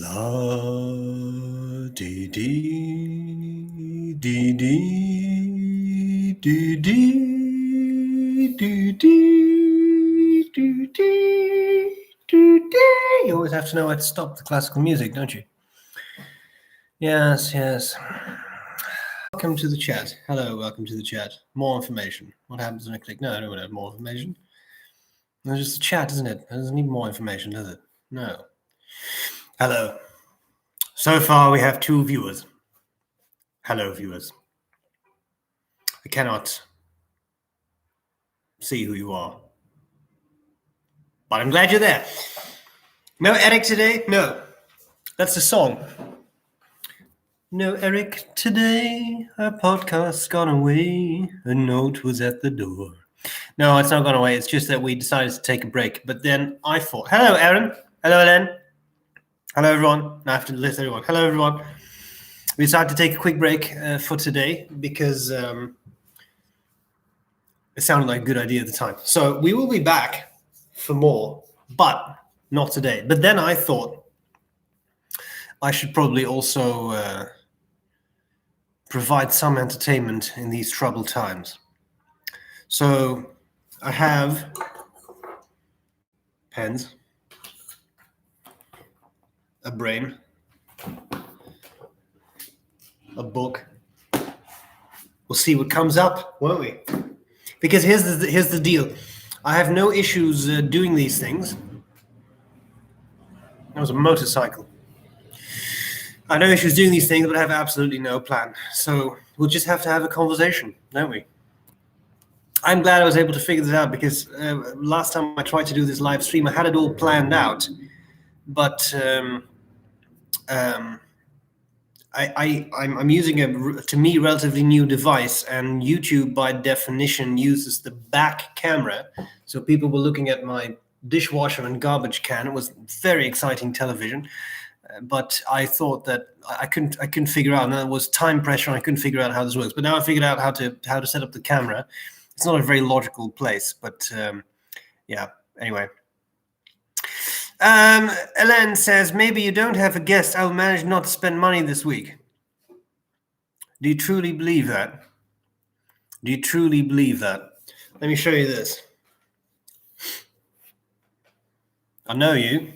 La dee dee dee dee dee dee dee dee dee dee dee. You always have to know how to stop the classical music, don't you? Yes. Welcome to the chat. Hello, welcome to the chat. More information. What happens when I click? No, I don't want to have more information. It's just a chat, isn't it? It doesn't need more information, does it? No. Hello. So far, we have 2 viewers. Hello, viewers. I cannot see who you are, but I'm glad you're there. No Eric today? No. That's the song. No Eric today. Our podcast's gone away. A note was at the door. No, it's not gone away. It's just that we decided to take a break. But then I thought, hello, Aaron. Hello, Ellen. Hello, everyone. I have to list everyone. Hello, everyone. We decided to take a quick break for today because it sounded like a good idea at the time. So we will be back for more, but not today. But then I thought I should probably also provide some entertainment in these troubled times. So I have pens, a brain, a book. We'll see what comes up, won't we? Because here's the deal. I have no issues doing these things. That was a motorcycle. I have no issues doing these things, but I have absolutely no plan. So we'll just have to have a conversation, don't we? I'm glad I was able to figure this out because last time I tried to do this live stream, I had it all planned out. But I'm using a, to me, relatively new device, and YouTube by definition uses the back camera. So people were looking at my dishwasher and garbage can. It was very exciting television, but I thought that I couldn't figure out, and there was time pressure, and I couldn't figure out how this works. But now I figured out how to set up the camera. It's not a very logical place, but yeah. Anyway. Ellen says, maybe you don't have a guest. I'll manage not to spend money this week. Do you truly believe that? Do you truly believe that? Let me show you this. I know you.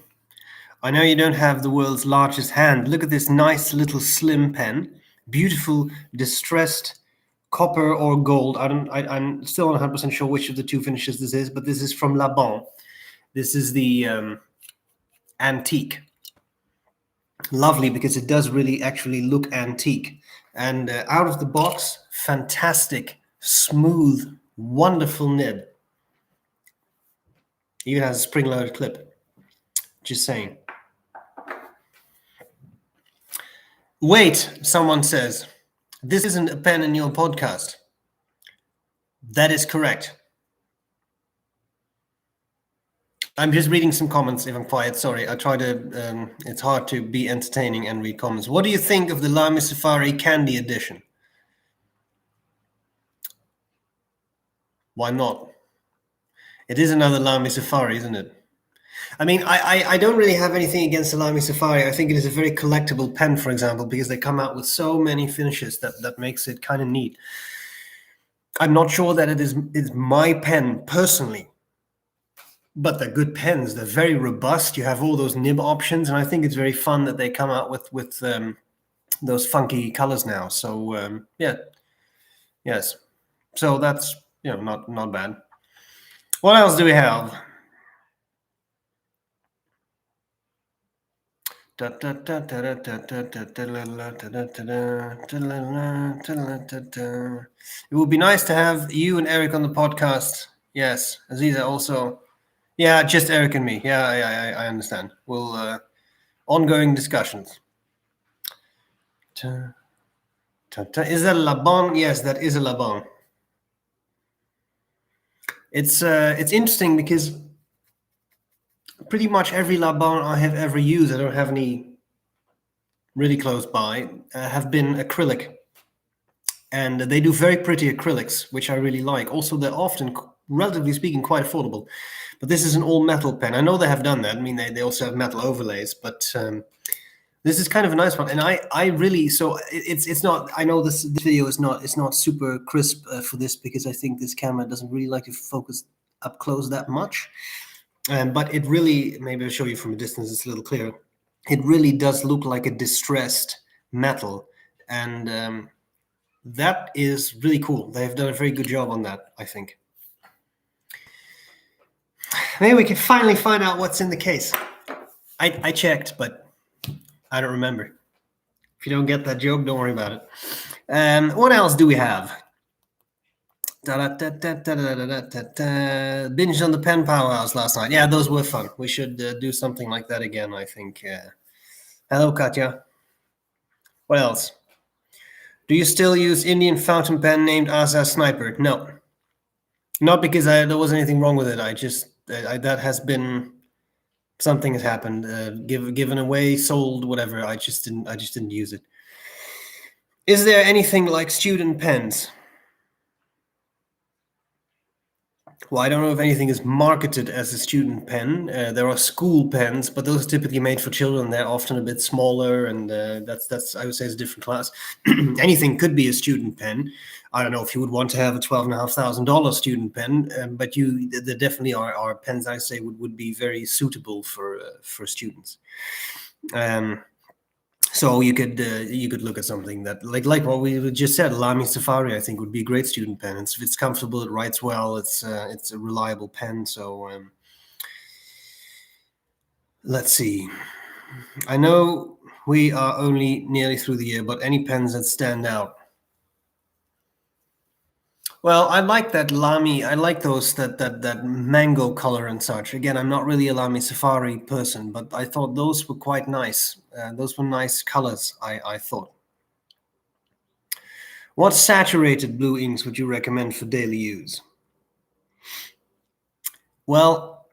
I know you don't have the world's largest hand. Look at this nice little slim pen. Beautiful, distressed copper or gold. I'm still not 100% sure which of the 2 finishes this is, but this is from La Bon. This is the antique. Lovely, because it does really actually look antique. And out of the box, fantastic, smooth, wonderful nib. Even has a spring-loaded clip. Just saying. Wait, someone says, this isn't a pen in your podcast. That is correct. I'm just reading some comments if I'm quiet. Sorry, I try to, it's hard to be entertaining and read comments. What do you think of the Lamy Safari Candy Edition? Why not? It is another Lamy Safari, isn't it? I mean, I don't really have anything against the Lamy Safari. I think it is a very collectible pen, for example, because they come out with so many finishes that makes it kind of neat. I'm not sure that it is my pen personally, but they're good pens. They're very robust. You have all those nib options, and I think it's very fun that they come out with those funky colors now. So yeah, yes. So that's, you know, not bad. What else do we have? It would be nice to have you and Eric on the podcast. Yes, Aziza also. Yeah, just Eric and me. Yeah, I understand. We'll ongoing discussions. Is that a La Bon? Yes, that is a La Bon. It's interesting because pretty much every La Bon I have ever used, I don't have any really close by, have been acrylic. And they do very pretty acrylics, which I really like. Also, they're often, relatively speaking, quite affordable. But this is an all-metal pen. I know they have done that. I mean, they also have metal overlays. But This is kind of a nice one, and I really, so it's not. I know this video is not, it's not super crisp for this, because I think this camera doesn't really like to focus up close that much. But it really, maybe I'll show you from a distance. It's a little clearer. It really does look like a distressed metal, and that is really cool. They have done a very good job on that, I think. Maybe we can finally find out what's in the case. I checked, but I don't remember. If you don't get that joke, don't worry about it. What else do we have? Binged on the pen powerhouse last night. Yeah, those were fun. We should do something like that again, I think. Hello, Katya. What else? Do you still use Indian fountain pen named Asa Sniper? No. Not because there wasn't anything wrong with it. I just, that has been, something has happened. Given away, sold, whatever. I just didn't use it. Is there anything like student pens? Well, I don't know if anything is marketed as a student pen. There are school pens, but those are typically made for children. They're often a bit smaller, and that's I would say is a different class. Anything could be a student pen. I don't know if you would want to have a $12,500 student pen, but there definitely are pens I say would be very suitable for students. So you could look at something that like what we just said. Lamy Safari, I think, would be a great student pen. It's comfortable, it writes well, it's a reliable pen. So let's see. I know we are only nearly through the year, but any pens that stand out? Well, I like that Lamy. I like those that mango color and such. Again, I'm not really a Lamy Safari person, but I thought those were quite nice. Those were nice colors, I thought. What saturated blue inks would you recommend for daily use? Well,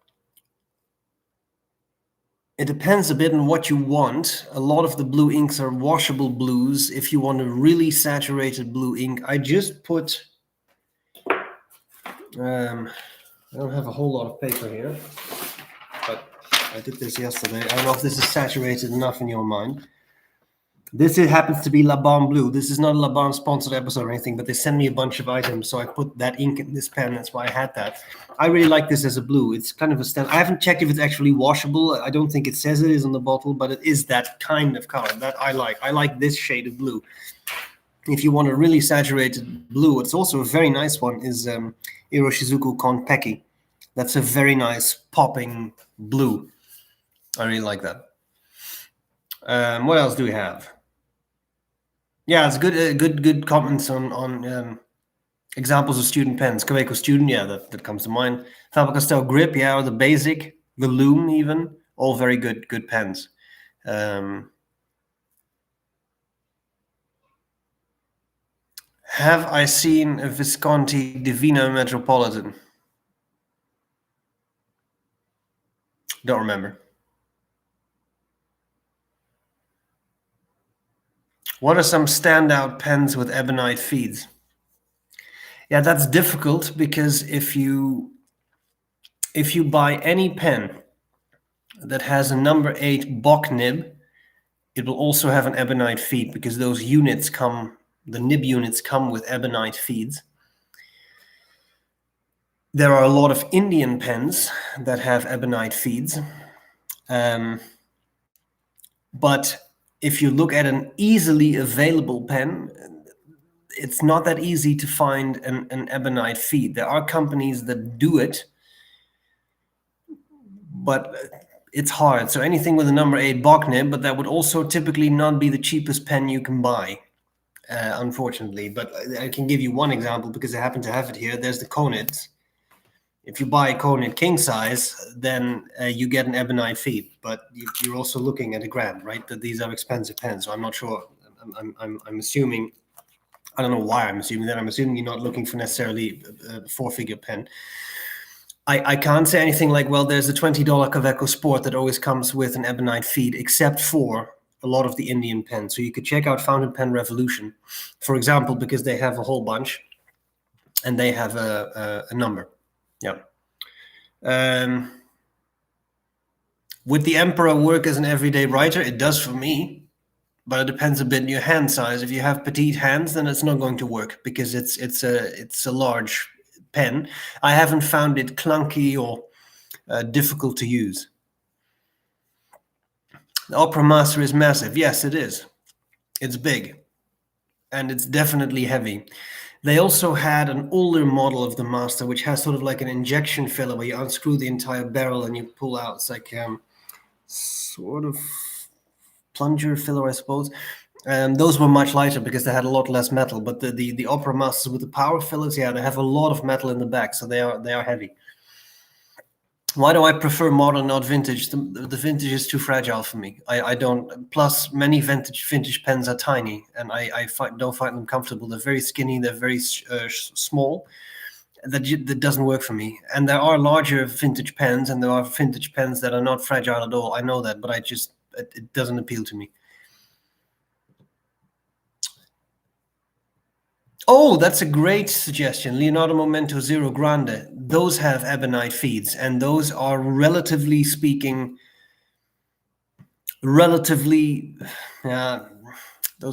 it depends a bit on what you want. A lot of the blue inks are washable blues. If you want a really saturated blue ink, I just put... I don't have a whole lot of paper here, but I did this yesterday. I don't know if this is saturated enough in your mind. This happens to be La Balm Blue. This is not a La Balm sponsored episode or anything, but they send me a bunch of items, so I put that ink in this pen. That's why I had that. I really like this as a blue. It's kind of a stand. I haven't checked if it's actually washable. I don't think it says it is on the bottle, but it is that kind of color that I like. I like this shade of blue. If you want a really saturated blue, it's also a very nice one, is Iroshizuku Konpeki. That's a very nice popping blue. I really like that. What else do we have? Yeah, it's good comments on examples of student pens. Kaweco Student, yeah, that comes to mind. Faber-Castell Grip, yeah, or the Basic, the Loom even, all very good pens. Have I seen a Visconti Divino Metropolitan? Don't remember. What are some standout pens with ebonite feeds? Yeah, that's difficult, because if you buy any pen that has a number 8 Bock nib, it will also have an ebonite feed, because those units the nib units come with ebonite feeds. There are a lot of Indian pens that have ebonite feeds. But if you look at an easily available pen, it's not that easy to find an ebonite feed. There are companies that do it, but it's hard. So anything with a number 8 Bock nib, but that would also typically not be the cheapest pen you can buy, unfortunately. But I can give you one example, because I happen to have it here. There's the Konids. If you buy a Konid king size, then you get an ebonite feed, but you're also looking at $1,000, right? That these are expensive pens, so I'm not sure. I'm assuming, I don't know why I'm assuming that. I'm assuming you're not looking for necessarily a 4-figure pen. I can't say anything like, well, there's a $20 Kaweco Sport that always comes with an ebonite feed, except for a lot of the Indian pens. So you could check out Fountain Pen Revolution, for example, because they have a whole bunch, and they have a number. Yeah. Would the Emperor work as an everyday writer? It does for me. but it depends a bit on your hand size. If you have petite hands, then it's not going to work because it's a large pen. I haven't found it clunky or difficult to use. The Opera Master is massive. Yes, it is. It's big, and it's definitely heavy. They also had an older model of the Master, which has sort of like an injection filler where you unscrew the entire barrel and you pull out. It's like sort of plunger filler, I suppose. Those were much lighter because they had a lot less metal. But the Opera Masters with the power fillers, yeah, they have a lot of metal in the back, so they are heavy. Why do I prefer modern, not vintage? The vintage is too fragile for me. I don't. Plus, many vintage pens are tiny, and I don't find them comfortable. They're very skinny. They're very small. That doesn't work for me. And there are larger vintage pens, and there are vintage pens that are not fragile at all. I know that, but it doesn't appeal to me. Oh, that's a great suggestion. Leonardo Momento Zero Grande. Those have ebonite feeds, and those are relatively speaking, those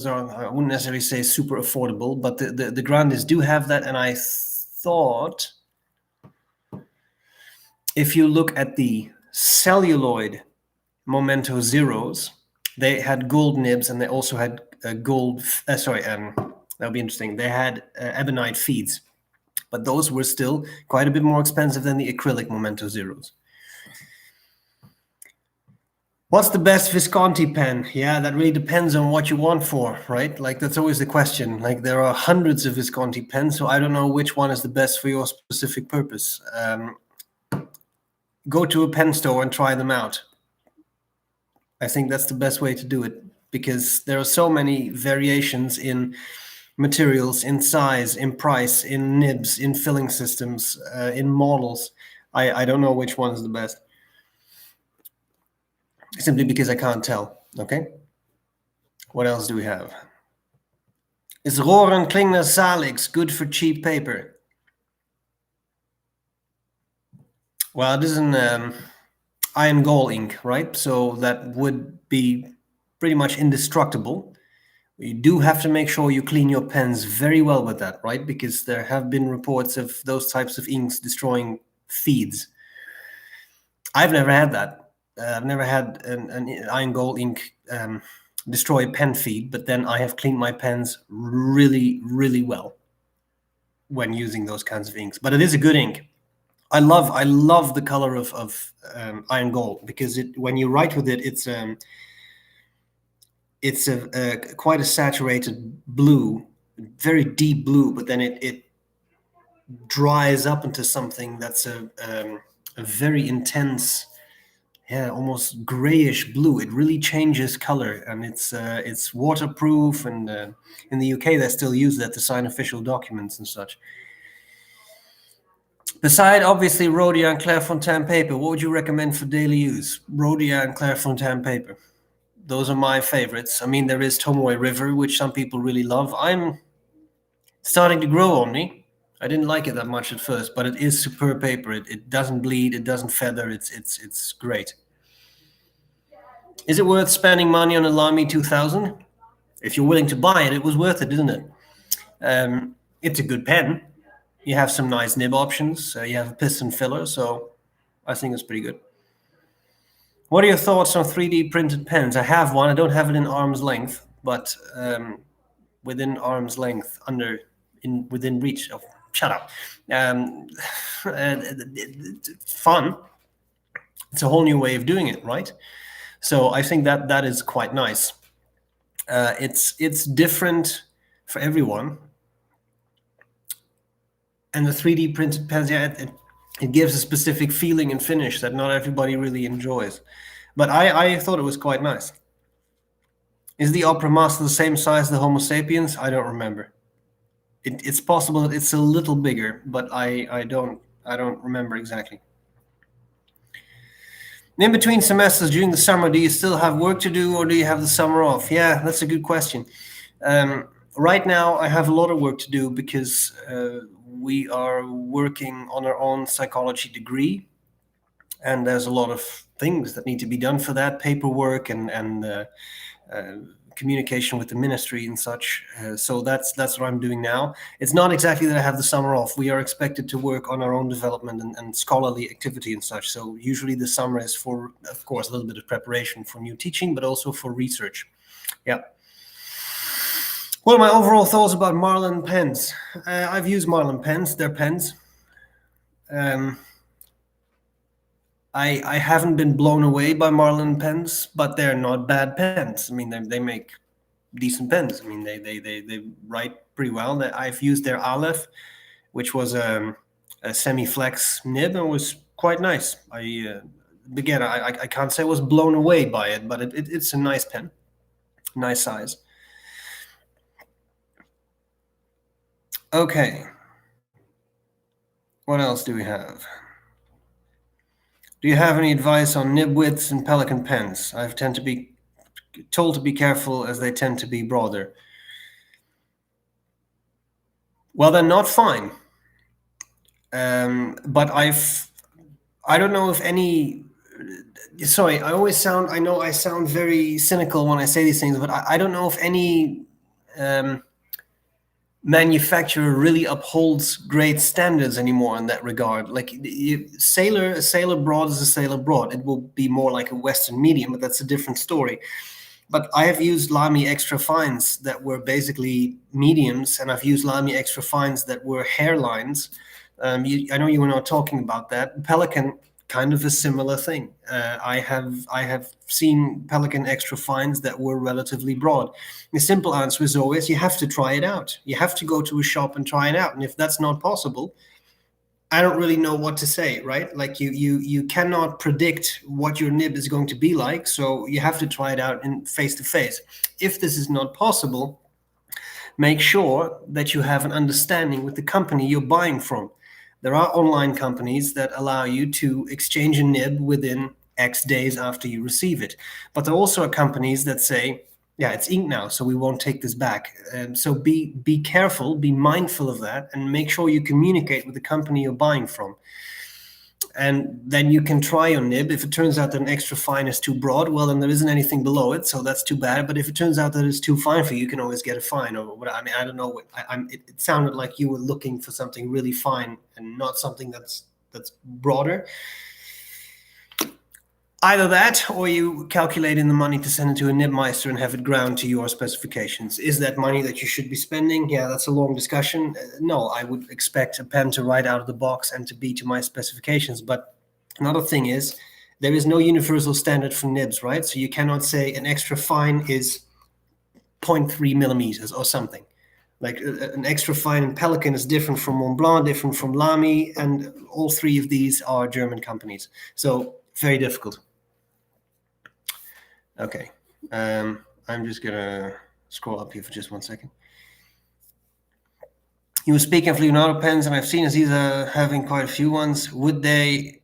are, I wouldn't necessarily say super affordable, but the Grandes do have that. And I thought if you look at the celluloid Momento Zeros, they had gold nibs and they also had gold, that'll be interesting. They had ebonite feeds, but those were still quite a bit more expensive than the acrylic Momento Zeros. What's the best Visconti pen? Yeah, that really depends on what you want for, right? Like, that's always the question. Like, there are hundreds of Visconti pens, so I don't know which one is the best for your specific purpose. Go to a pen store and try them out. I think that's the best way to do it, because there are so many variations in materials, in size, in price, in nibs, in filling systems, in models. I don't know which one is the best, simply because I can't tell. Okay, what else do we have? Is Rohren Klingner Salix good for cheap paper? Well, it is an iron gall ink, right? So that would be pretty much indestructible. You do have to make sure you clean your pens very well with that, right? Because there have been reports of those types of inks destroying feeds. I've never had that. I've never had an iron gall ink destroy a pen feed, but then I have cleaned my pens really, really well when using those kinds of inks. But it is a good ink. I love the color of iron gall, because when you write with it, it's quite a saturated blue, very deep blue, but then it dries up into something that's a very intense, almost grayish blue. It really changes color, and it's waterproof. And in the UK, they still use that to sign official documents and such. Beside, obviously, Rhodia and Clairefontaine paper, what would you recommend for daily use? Rhodia and Clairefontaine paper. Those are my favorites. I mean, there is Tomoe River, which some people really love. I'm starting to grow on me. I didn't like it that much at first, but it is superb paper. It doesn't bleed, it doesn't feather. It's great. Is it worth spending money on a Lamy 2000? If you're willing to buy it, it was worth it, isn't it? It's a good pen. You have some nice nib options. You have a piston filler, so I think it's pretty good. What are your thoughts on 3D printed pens? I have one. I don't have it in arm's length, but within arm's length, within reach. Oh, shut up. Fun. It's a whole new way of doing it, right? So I think that is quite nice. It's different for everyone. And the 3D printed pens, it gives a specific feeling and finish that not everybody really enjoys. But I thought it was quite nice. Is the Opera Master the same size as the Homo sapiens? I don't remember. It's possible that it's a little bigger, but I don't remember exactly. In between semesters during the summer, do you still have work to do, or do you have the summer off? Yeah, that's a good question. Right now, I have a lot of work to do because we are working on our own psychology degree, and there's a lot of things that need to be done for that, paperwork and communication with the ministry and such. So that's what I'm doing now. It's not exactly that I have the summer off. We are expected to work on our own development and scholarly activity and such. So usually the summer is for, of course, a little bit of preparation for new teaching, but also for research. Yeah. What are my overall thoughts about Marlin pens? I've used Marlin pens. They're pens. I haven't been blown away by Marlin pens, but they're not bad pens. I mean, they make decent pens. I mean, they write pretty well. I've used their Aleph, which was a semi-flex nib, and was quite nice. Again, I can't say I was blown away by it, but it's a nice pen, nice size. Okay. What else do we have? Do you have any advice on nib widths and Pelican pens? I tend to be told to be careful as they tend to be broader. Well, they're not fine. But I don't know if any. Sorry, I know I sound very cynical when I say these things, but I don't know if any manufacturer really upholds great standards anymore in that regard. Like a sailor broad is a sailor broad. It will be more like a Western medium, but that's a different story. But I have used Lamy extra fines that were basically mediums, and I've used Lamy extra fines that were hairlines. I know you were not talking about that. Pelican, kind of a similar thing. I have seen Pelican extra fines that were relatively broad. The simple answer is always you have to try it out. You have to go to a shop and try it out. And if that's not possible, I don't really know what to say, right? Like you cannot predict what your nib is going to be like, so you have to try it out in face to face. If this is not possible, make sure that you have an understanding with the company you're buying from. There are online companies that allow you to exchange a nib within X days after you receive it. But there also are companies that say, yeah, it's ink now, so we won't take this back. So be careful, be mindful of that, and make sure you communicate with the company you're buying from. And then you can try your nib. If it turns out that an extra fine is too broad, well, then there isn't anything below it, so that's too bad. But if it turns out that it's too fine for you, you can always get a fine. Or what? I mean, I don't know. It sounded like you were looking for something really fine and not something that's broader. Either that, or you calculate in the money to send it to a nibmeister and have it ground to your specifications. Is that money that you should be spending? Yeah, that's a long discussion. No, I would expect a pen to write out of the box and to be to my specifications. But another thing is, there is no universal standard for nibs, right? So you cannot say an extra fine is 0.3 millimeters or something. Like an extra fine in Pelican is different from Mont Blanc, different from Lamy, and all three of these are German companies. So very difficult. Okay, I'm just gonna scroll up here for just 1 second. You were speaking of Leonardo pens, and I've seen Aziza having quite a few ones. Would their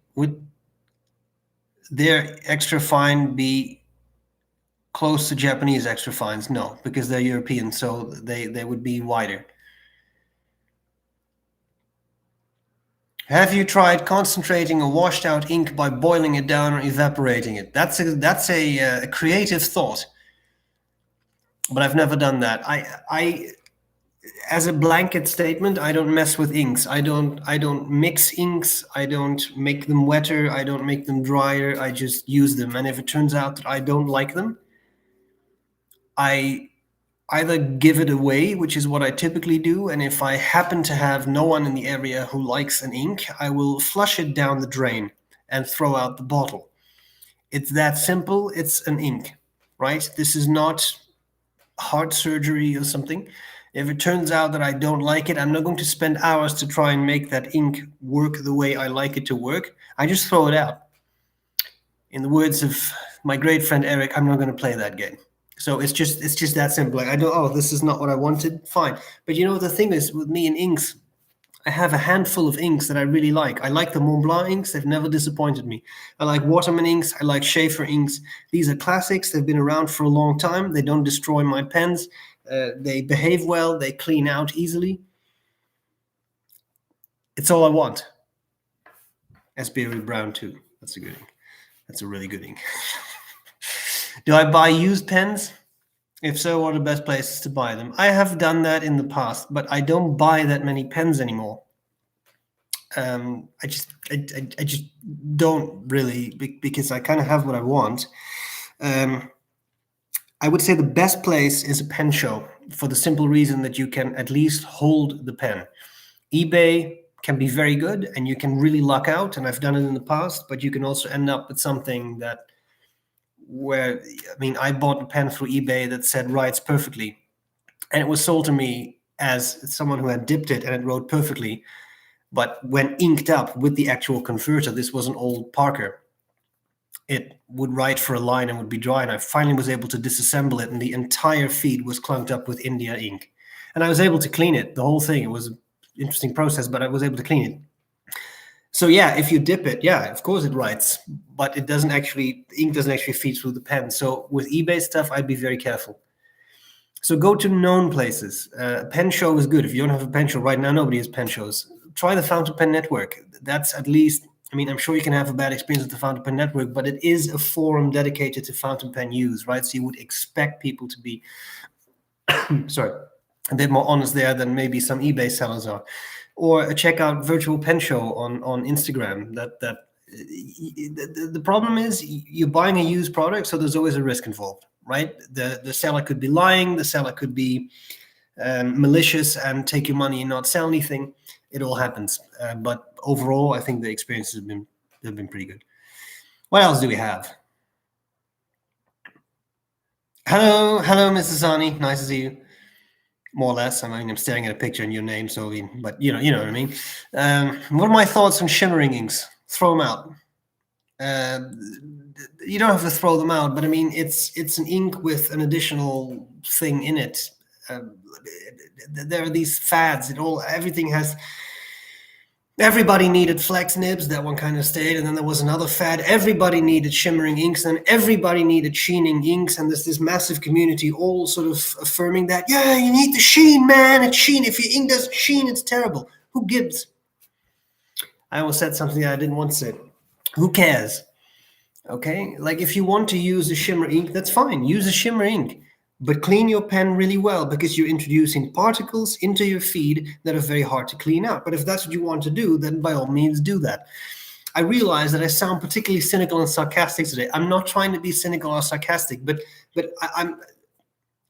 extra fine be close to Japanese extra fines? No, because they're European, so they would be wider. Have you tried concentrating a washed out ink by boiling it down or evaporating it? That's a creative thought, but I've never done that. I as a blanket statement, I don't mess with inks. I don't mix inks. I don't make them wetter. I don't make them drier. I just use them. And if it turns out that I don't like them, I either give it away, which is what I typically do, and if I happen to have no one in the area who likes an ink, I will flush it down the drain and throw out the bottle. It's that simple. It's an ink, right? This is not heart surgery or something. If it turns out that I don't like it, I'm not going to spend hours to try and make that ink work the way I like it to work. I just throw it out. In the words of my great friend Eric, I'm not going to play that game. So it's just that simple. Like, this is not what I wanted. Fine. But you know, the thing is with me in inks, I have a handful of inks that I really like. I like the Mont Blanc inks. They've never disappointed me. I like Waterman inks. I like Schaefer inks. These are classics. They've been around for a long time. They don't destroy my pens. They behave well. They clean out easily. It's all I want. SBREBROWN too. That's a good ink. That's a really good ink. Do I buy used pens? If so, what are the best places to buy them? I have done that in the past, but I don't buy that many pens anymore. I just don't really, because I kind of have what I want. I would say the best place is a pen show, for the simple reason that you can at least hold the pen. eBay can be very good and you can really luck out, and I've done it in the past, but you can also end up with something I bought a pen through eBay that said writes perfectly, and it was sold to me as someone who had dipped it and it wrote perfectly. But when inked up with the actual converter, this was an old Parker, it would write for a line and would be dry. And I finally was able to disassemble it, and the entire feed was clunked up with India ink. And I was able to clean it, the whole thing. It was an interesting process, but I was able to clean it. So yeah, if you dip it, yeah, of course it writes, but it doesn't actually, ink doesn't actually feed through the pen. So with eBay stuff, I'd be very careful. So go to known places. A pen show is good. If you don't have a pen show right now, nobody has pen shows. Try the Fountain Pen Network. That's at least, I'm sure you can have a bad experience with the Fountain Pen Network, but it is a forum dedicated to fountain pen use, right? So you would expect people to be, a bit more honest there than maybe some eBay sellers are. Or check out Virtual Pen Show on Instagram. The problem is you're buying a used product, so there's always a risk involved, right? The seller could be lying, the seller could be malicious and take your money and not sell anything. It all happens. But overall, I think the experiences have been pretty good. What else do we have? Hello, Mrs. Sani. Nice to see you. More or less. I'm staring at a picture and your name, so but you know what I mean. What are my thoughts on shimmering inks? Throw them out. You don't have to throw them out, but it's an ink with an additional thing in it. There are these fads. Everybody needed flex nibs. That one kind of stayed, and then there was another fad. Everybody needed shimmering inks, and everybody needed sheening inks, and there's this massive community all sort of affirming that, yeah, you need the sheen, man. It's sheen. If your ink doesn't sheen, it's terrible. Who gives? I almost said something that I didn't want to say. Who cares? Okay, like if you want to use a shimmer ink, that's fine. Use a shimmer ink, but clean your pen really well, because you're introducing particles into your feed that are very hard to clean out. But if that's what you want to do, then by all means do that. I realize that I sound particularly cynical and sarcastic today. I'm not trying to be cynical or sarcastic, but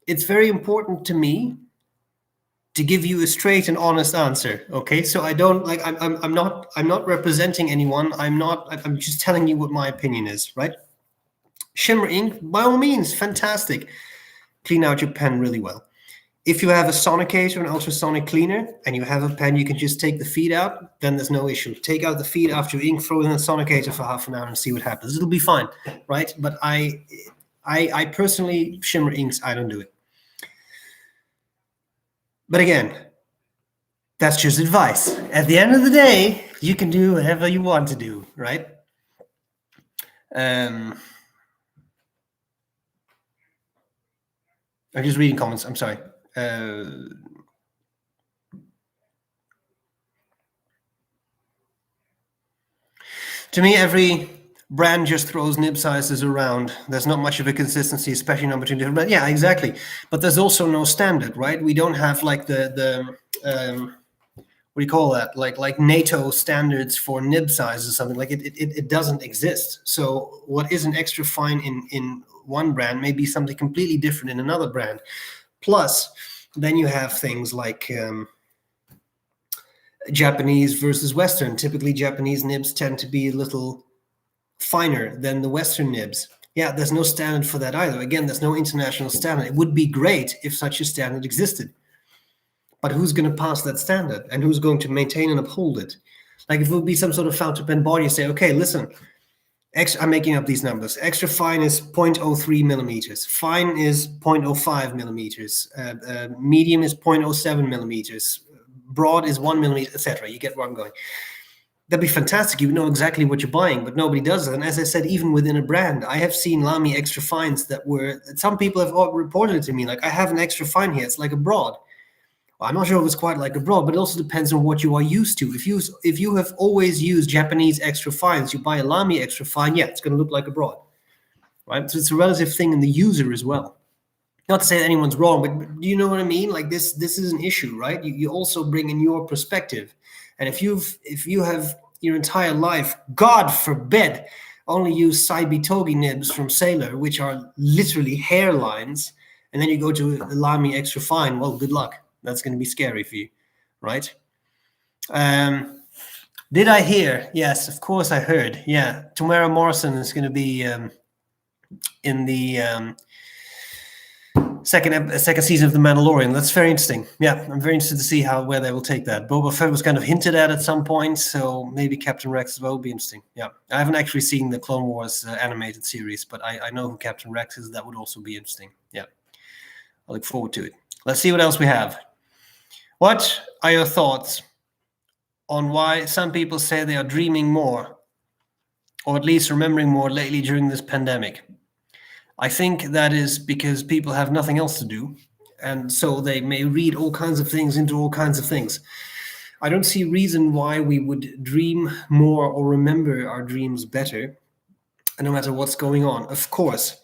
it's very important to me to give you a straight and honest answer. Okay, so I don't like I'm not representing anyone. I'm just telling you what my opinion is, right? Shimmer ink, by all means, fantastic. Clean out your pen really well. If you have a sonicator, an ultrasonic cleaner, and you have a pen, you can just take the feed out, then there's no issue. Take out the feed after your ink, throw it in a sonicator for half an hour and see what happens. It'll be fine, right? But I personally, shimmer inks, I don't do it. But again, that's just advice. At the end of the day, you can do whatever you want to do, right? I'm just reading comments. I'm sorry. To me, every brand just throws nib sizes around. There's not much of a consistency, especially not between different brands. Yeah, exactly. But there's also no standard, right? We don't have like the what do you call that? Like NATO standards for nib size or something. Like it doesn't exist. So what is an extra fine in one brand may be something completely different in another brand. Plus, then you have things like Japanese versus Western. Typically, Japanese nibs tend to be a little finer than the Western nibs. Yeah, there's no standard for that either. Again, there's no international standard. It would be great if such a standard existed. But who's going to pass that standard? And who's going to maintain and uphold it? Like if it would be some sort of fountain pen body, you say, okay, listen, I'm making up these numbers. Extra fine is 0.03 millimeters. Fine is 0.05 millimeters. Medium is 0.07 millimeters. Broad is 1 millimeter, etc. You get where I'm going. That'd be fantastic. You know exactly what you're buying, but nobody does it. And as I said, even within a brand, I have seen Lamy extra fines that some people have reported it to me. Like, I have an extra fine here. It's like a broad. Well, I'm not sure if it's quite like a broad, but it also depends on what you are used to. If you have always used Japanese extra fines, you buy a Lamy extra fine, yeah, it's going to look like a broad, right? So it's a relative thing in the user as well. Not to say that anyone's wrong, but do you know what I mean? Like this is an issue, right? You also bring in your perspective. And if you have your entire life, God forbid, only use Saibitogi nibs from Sailor, which are literally hairlines, and then you go to Lamy extra fine, well, good luck. That's going to be scary for you, right? Did I hear? Yes, of course I heard. Yeah, Tamara Morrison is going to be in the second season of The Mandalorian. That's very interesting. Yeah, I'm very interested to see where they will take that. Boba Fett was kind of hinted at some point, so maybe Captain Rex as well will be interesting. Yeah, I haven't actually seen the Clone Wars animated series, but I know who Captain Rex is. That would also be interesting. Yeah, I look forward to it. Let's see what else we have. What are your thoughts on why some people say they are dreaming more, or at least remembering more lately during this pandemic? I think that is because people have nothing else to do, and so they may read all kinds of things into all kinds of things. I don't see reason why we would dream more or remember our dreams better, no matter what's going on. Of course,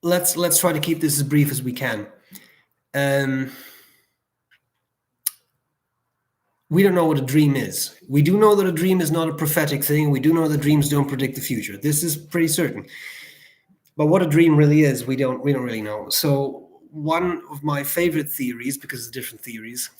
let's try to keep this as brief as we can. We don't know what a dream is. We do know that a dream is not a prophetic thing. We do know that dreams don't predict the future. This is pretty certain. But what a dream really is, we don't really know. So one of my favorite theories, because of different theories,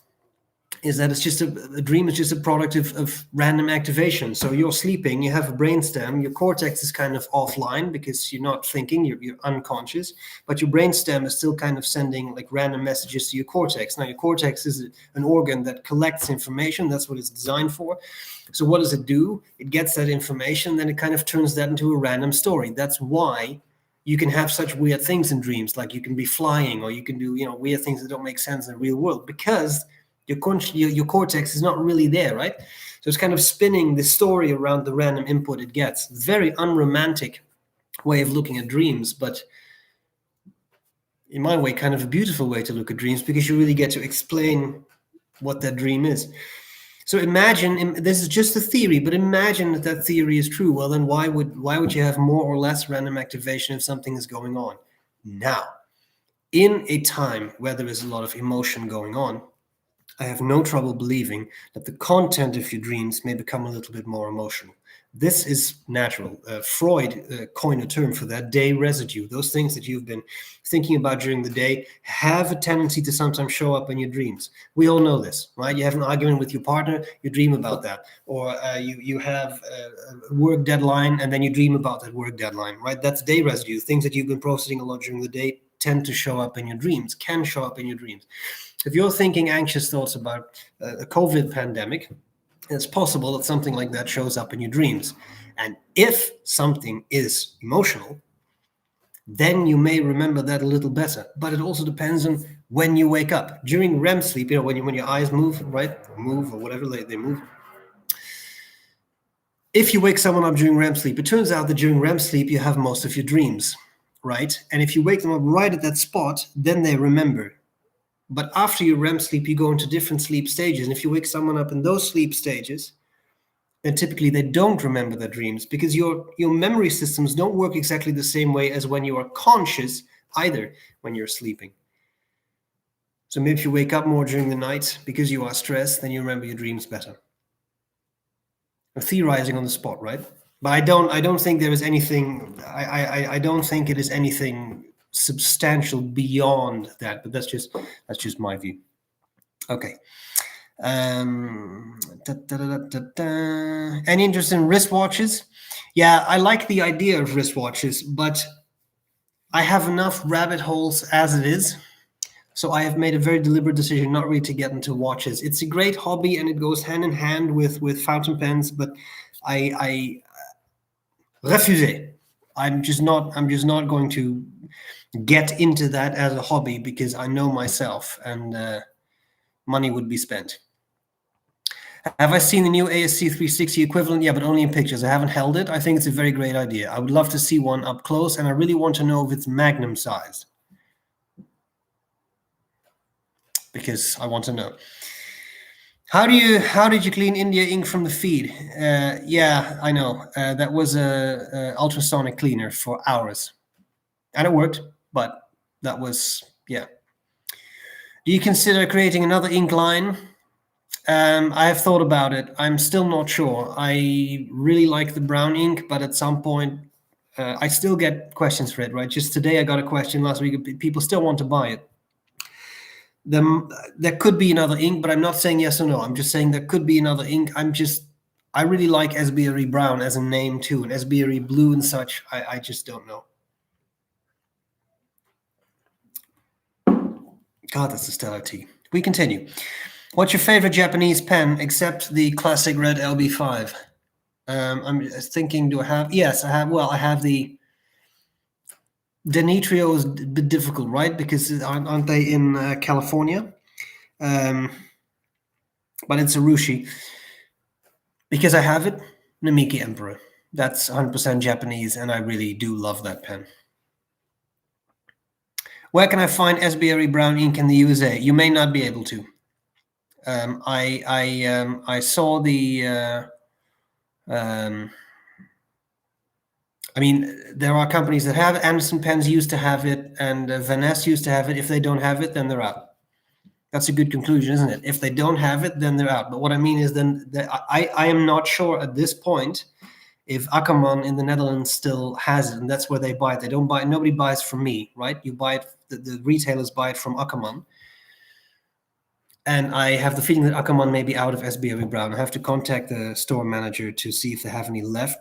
is that it's just a dream is just a product of random activation. So you're sleeping, you have a brainstem, your cortex is kind of offline because you're not thinking, you're unconscious, but your brainstem is still kind of sending like random messages to your cortex. Now your cortex is an organ that collects information. That's what it's designed for. So what does it do? It gets that information, then it kind of turns that into a random story. That's why you can have such weird things in dreams, like you can be flying, or you can do weird things that don't make sense in the real world, because your cortex is not really there, right? So it's kind of spinning the story around the random input it gets. Very unromantic way of looking at dreams, but in my way, kind of a beautiful way to look at dreams, because you really get to explain what that dream is. So imagine, this is just a theory, but imagine that theory is true. Well, then why would you have more or less random activation if something is going on? Now, in a time where there is a lot of emotion going on, I have no trouble believing that the content of your dreams may become a little bit more emotional. This is natural. Freud coined a term for that, day residue. Those things that you've been thinking about during the day have a tendency to sometimes show up in your dreams. We all know this, right? You have an argument with your partner, you dream about that. Or you have a work deadline, and then you dream about that work deadline, right? That's day residue. Things that you've been processing a lot during the day tend to show up in your dreams, can show up in your dreams. If you're thinking anxious thoughts about a COVID pandemic, it's possible that something like that shows up in your dreams. And if something is emotional, then you may remember that a little better. But it also depends on when you wake up. During REM sleep, when your eyes move, right? Move or whatever they move. If you wake someone up during REM sleep, it turns out that during REM sleep, you have most of your dreams, right? And if you wake them up right at that spot, then they remember. But after your REM sleep, you go into different sleep stages. And if you wake someone up in those sleep stages, then typically they don't remember their dreams, because your memory systems don't work exactly the same way as when you are conscious, either when you're sleeping. So maybe if you wake up more during the night because you are stressed, then you remember your dreams better. I'm theorizing on the spot, right? But I don't think there is anything. I don't think it is anything substantial beyond that, but that's just my view. Okay. Any interest in wristwatches? Yeah, I like the idea of wristwatches, but I have enough rabbit holes as it is. So I have made a very deliberate decision not really to get into watches. It's a great hobby and it goes hand in hand with fountain pens, but I refuse. I'm just not going to get into that as a hobby, because I know myself, and money would be spent. Have I seen the new ASC 360 equivalent? Yeah, but only in pictures. I haven't held it. I think it's a very great idea. I would love to see one up close, and I really want to know if it's magnum sized, because I want to know. How did you clean India ink from the feed? Yeah, I know. That was a ultrasonic cleaner for hours. And it worked, but that was, yeah. Do you consider creating another ink line? I have thought about it. I'm still not sure. I really like the brown ink, but at some point, I still get questions for it, right? Just today I got a question, last week, people still want to buy it. There could be another ink, but I'm not saying yes or no. I'm just saying there could be another ink. I really like SBREBROWN as a name too, and SBREBLUE and such. I just don't know. God, that's a stellar tea. We continue. What's your favorite Japanese pen except the classic red LB5? I'm thinking, do I have? Yes, I have. Well, I have the Denitrio is a bit difficult, right? Because aren't they in California? But it's a Rushi. Because I have it, Namiki Emperor. That's 100% Japanese, and I really do love that pen. Where can I find SBREBROWN ink in the USA? You may not be able to. I saw the. I mean, there are companies that have it. Anderson Pens used to have it, and Van Ness used to have it. If they don't have it, then they're out. That's a good conclusion, isn't it? If they don't have it, then they're out. But what I mean is, then I am not sure at this point if Akkerman in the Netherlands still has it, and that's where they buy it. They don't buy it. Nobody buys from me, right? You buy it. The retailers buy it from Akkerman. And I have the feeling that Akkerman may be out of SBREBROWN. I have to contact the store manager to see if they have any left.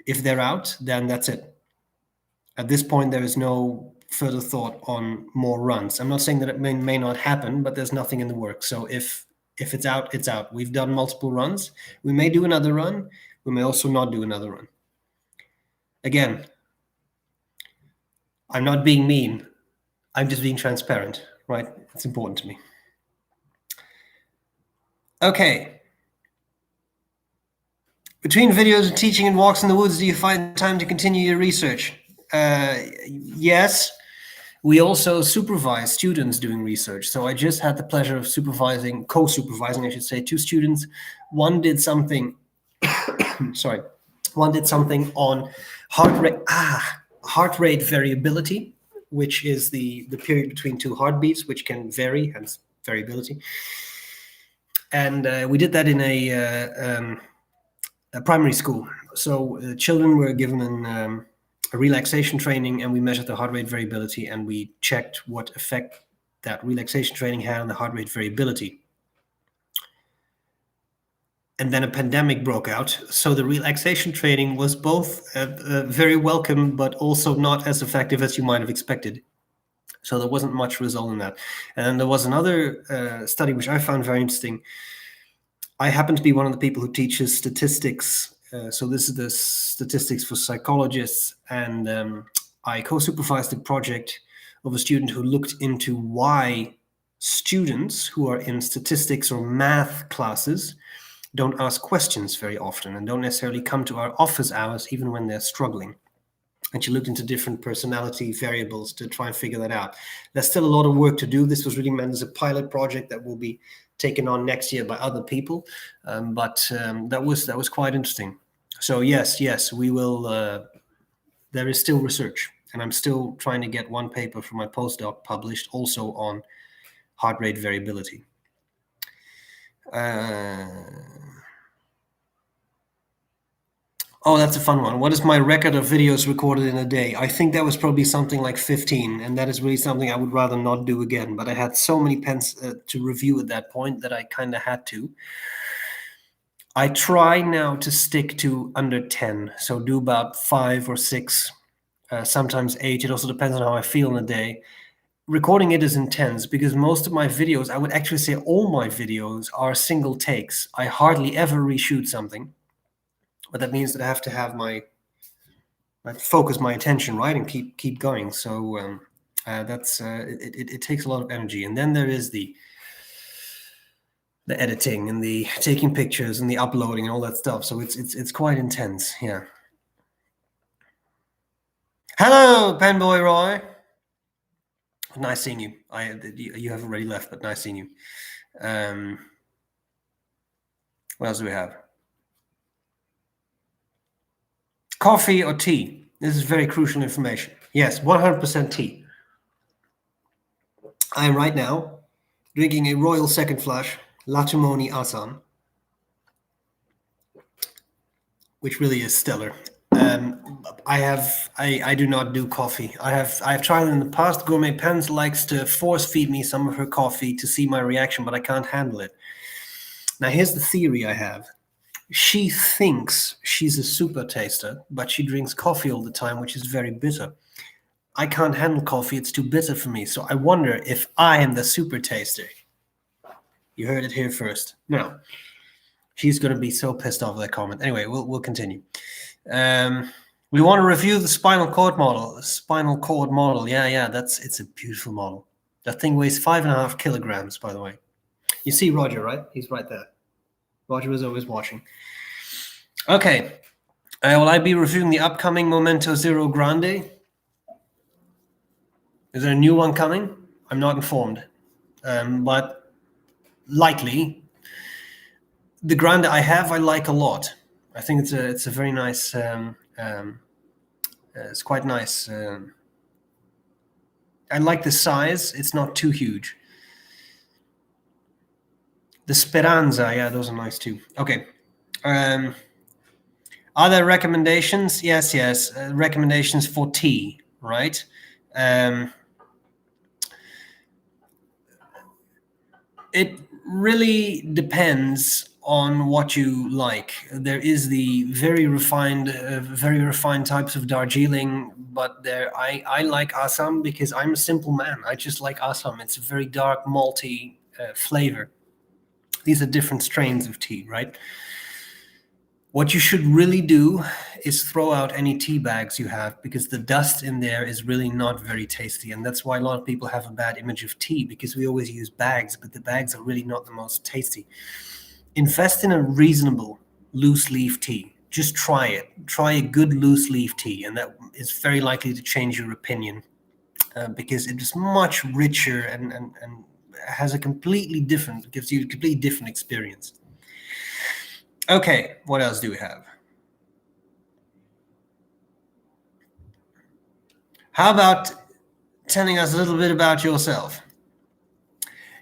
If they're out, then that's it. At this point, there is no further thought on more runs. I'm not saying that it may not happen, but there's nothing in the works. So if it's out, it's out. We've done multiple runs. We may do another run. We may also not do another run. Again, I'm not being mean. I'm just being transparent, right? It's important to me. Okay. Between videos and teaching and walks in the woods, do you find time to continue your research? Yes. We also supervise students doing research. So I just had the pleasure of co-supervising, I should say, 2 students. One did something, sorry, one did something on heart rate variability, which is the period between 2 heartbeats, which can vary, hence variability. And we did that in a primary school. So children were given a relaxation training, and we measured the heart rate variability, and we checked what effect that relaxation training had on the heart rate variability. And then a pandemic broke out. So the relaxation training was both very welcome, but also not as effective as you might have expected. So there wasn't much result in that. And there was another study which I found very interesting. I happen to be one of the people who teaches statistics. So this is the statistics for psychologists. And I co-supervised a project of a student who looked into why students who are in statistics or math classes don't ask questions very often and don't necessarily come to our office hours even when they're struggling. And she looked into different personality variables to try and figure that out. There's still a lot of work to do. This was really meant as a pilot project that will be taken on next year by other people. But that was quite interesting. So yes, we will. There is still research, and I'm still trying to get one paper for my postdoc published also on heart rate variability. Oh, that's a fun one. What is my record of videos recorded in a day? I think that was probably something like 15, and that is really something I would rather not do again. But I had so many pens to review at that point that I kind of had to. I try now to stick to under 10, so do about 5 or 6, sometimes 8. It also depends on how I feel in a day. Recording it is intense because most of my videos, I would actually say all my videos, are single takes. I hardly ever reshoot something. But that means that I have to have my focus, my attention, right, and keep going. So that's it takes a lot of energy. And then there is the editing and the taking pictures and the uploading and all that stuff. So it's quite intense. Yeah. Hello, Penboy Roy. Nice seeing you. You have already left, but nice seeing you. What else do we have? Coffee or tea? This is very crucial information. Yes, 100% tea. I am right now drinking a Royal Second Flush Latumoni Assam, which really is stellar. I do not do coffee. I've tried in the past. Gourmet Pens likes to force feed me some of her coffee to see my reaction, but I can't handle it. Now here's the theory I have. She thinks she's a super taster, but she drinks coffee all the time, which is very bitter. I can't handle coffee, it's too bitter for me. So I wonder if I am the super taster. You heard it here first. Now, she's going to be so pissed off with that comment. Anyway, we'll continue. We want to review the spinal cord model. Yeah, it's a beautiful model. That thing weighs 5.5 kilograms, by the way. You see Roger, right? He's right there. Roger was always watching. Okay. Will I be reviewing the upcoming Momento Zero Grande? Is there a new one coming? I'm not informed. But likely. The Grande I like a lot. I think it's a very nice. It's quite nice. I like the size. It's not too huge. The Speranza, yeah, those are nice too. Okay. Are there recommendations? Yes. Recommendations for tea, right? It really depends on what you like. There is the very refined types of Darjeeling, but I like Assam because I'm a simple man. I just like Assam. It's a very dark, malty flavor. These are different strains of tea, right? What you should really do is throw out any tea bags you have, because the dust in there is really not very tasty. And that's why a lot of people have a bad image of tea, because we always use bags, but the bags are really not the most tasty. Invest in a reasonable loose leaf tea. Just try it. Try a good loose leaf tea, and that is very likely to change your opinion, because it is much richer and has gives you a completely different experience. Okay, what else do we have? How about telling us a little bit about yourself?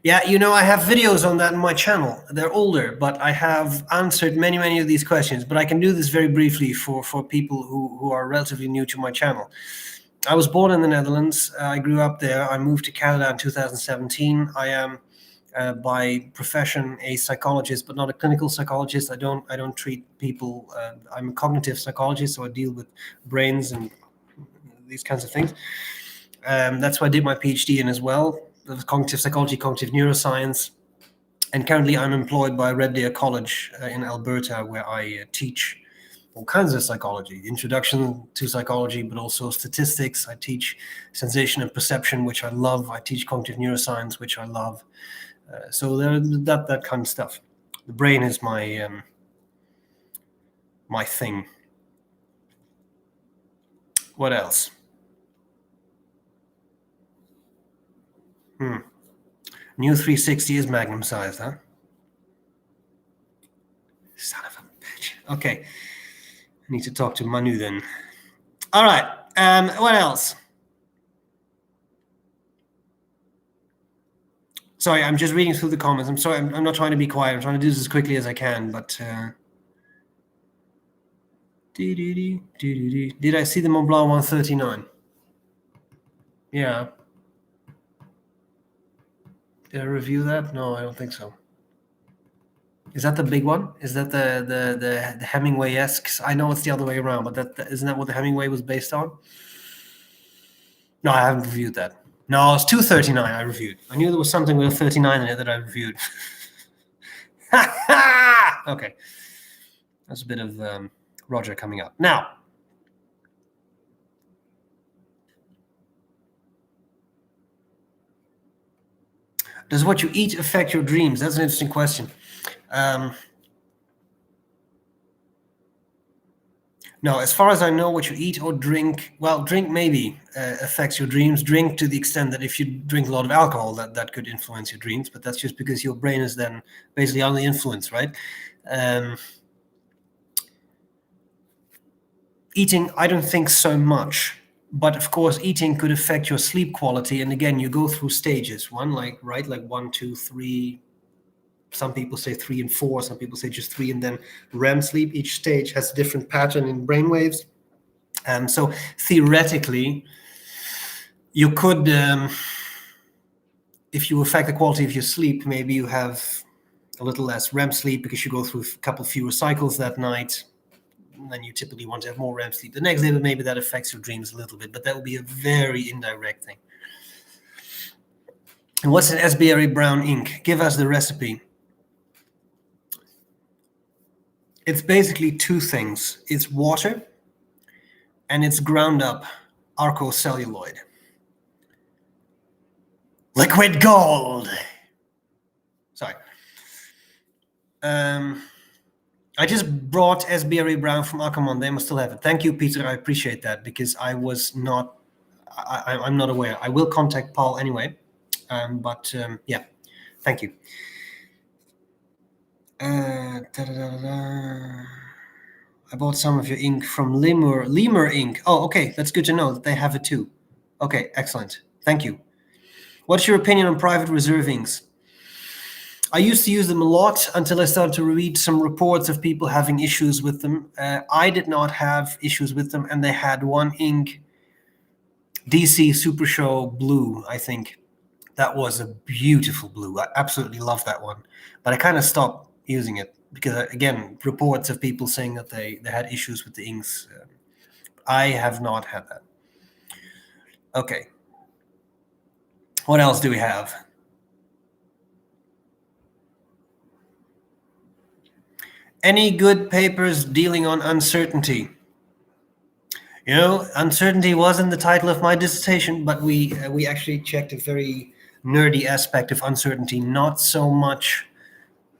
Yeah, I have videos on that in my channel. They're older, but I have answered many of these questions. But I can do this very briefly for people who are relatively new to my channel. I was born in the Netherlands. I grew up there. I moved to Canada in 2017. I am by profession a psychologist, but not a clinical psychologist. I don't treat people. I'm a cognitive psychologist, so I deal with brains and these kinds of things. That's why I did my PhD in as well. Cognitive psychology, cognitive neuroscience. And currently I'm employed by Red Deer College in Alberta, where I teach all kinds of psychology, introduction to psychology, but also statistics. I teach sensation and perception, which I love. I teach cognitive neuroscience, which I love. So that kind of stuff. The brain is my my thing. What else? New 360 is magnum sized, huh? Son of a bitch. Okay. I need to talk to Manu then. All right. What else? Sorry, I'm just reading through the comments. I'm sorry. I'm not trying to be quiet. I'm trying to do this as quickly as I can, but did I see the Mont Blanc 139? Yeah. Did I review that? No, I don't think so. Is that the big one? Is that the Hemingway-esque? I know it's the other way around, but isn't that what the Hemingway was based on? No, I haven't reviewed that. No, it's 239 I reviewed. I knew there was something with a 39 in it that I reviewed. Okay. That's a bit of Roger coming up. Now, does what you eat affect your dreams? That's an interesting question. No, as far as I know, what you eat or drink, well, drink maybe affects your dreams. Drink to the extent that if you drink a lot of alcohol, that could influence your dreams. But that's just because your brain is then basically under the influence, right? Eating, I don't think so much. But of course, eating could affect your sleep quality. And again, you go through stages. Like 1, 2, 3. Some people say 3 and 4. Some people say just 3, and then REM sleep. Each stage has a different pattern in brainwaves. So theoretically, you could, if you affect the quality of your sleep, maybe you have a little less REM sleep because you go through a couple fewer cycles that night. Then you typically want to have more REM sleep the next day, but maybe that affects your dreams a little bit. But that will be a very indirect thing. And what's an SBREBROWN ink? Give us the recipe. It's basically two things. It's water and it's ground up arcocelluloid. Liquid gold. Sorry. I just brought SBREBROWN from Ackerman. They must still have it. Thank you, Peter. I appreciate that because I was not, I'm not aware. I will contact Paul anyway. Yeah, thank you. I bought some of your ink from Lemur Ink. Oh, okay. That's good to know that they have it too. Okay, excellent. Thank you. What's your opinion on private reserve inks? I used to use them a lot until I started to read some reports of people having issues with them. I did not have issues with them, and they had one ink, DC Super Show Blue, I think. That was a beautiful blue. I absolutely love that one. But I kind of stopped using it because, again, reports of people saying that they had issues with the inks. I have not had that. Okay. What else do we have? Any good papers dealing on uncertainty? You know, uncertainty wasn't the title of my dissertation, but we actually checked a very nerdy aspect of uncertainty, not so much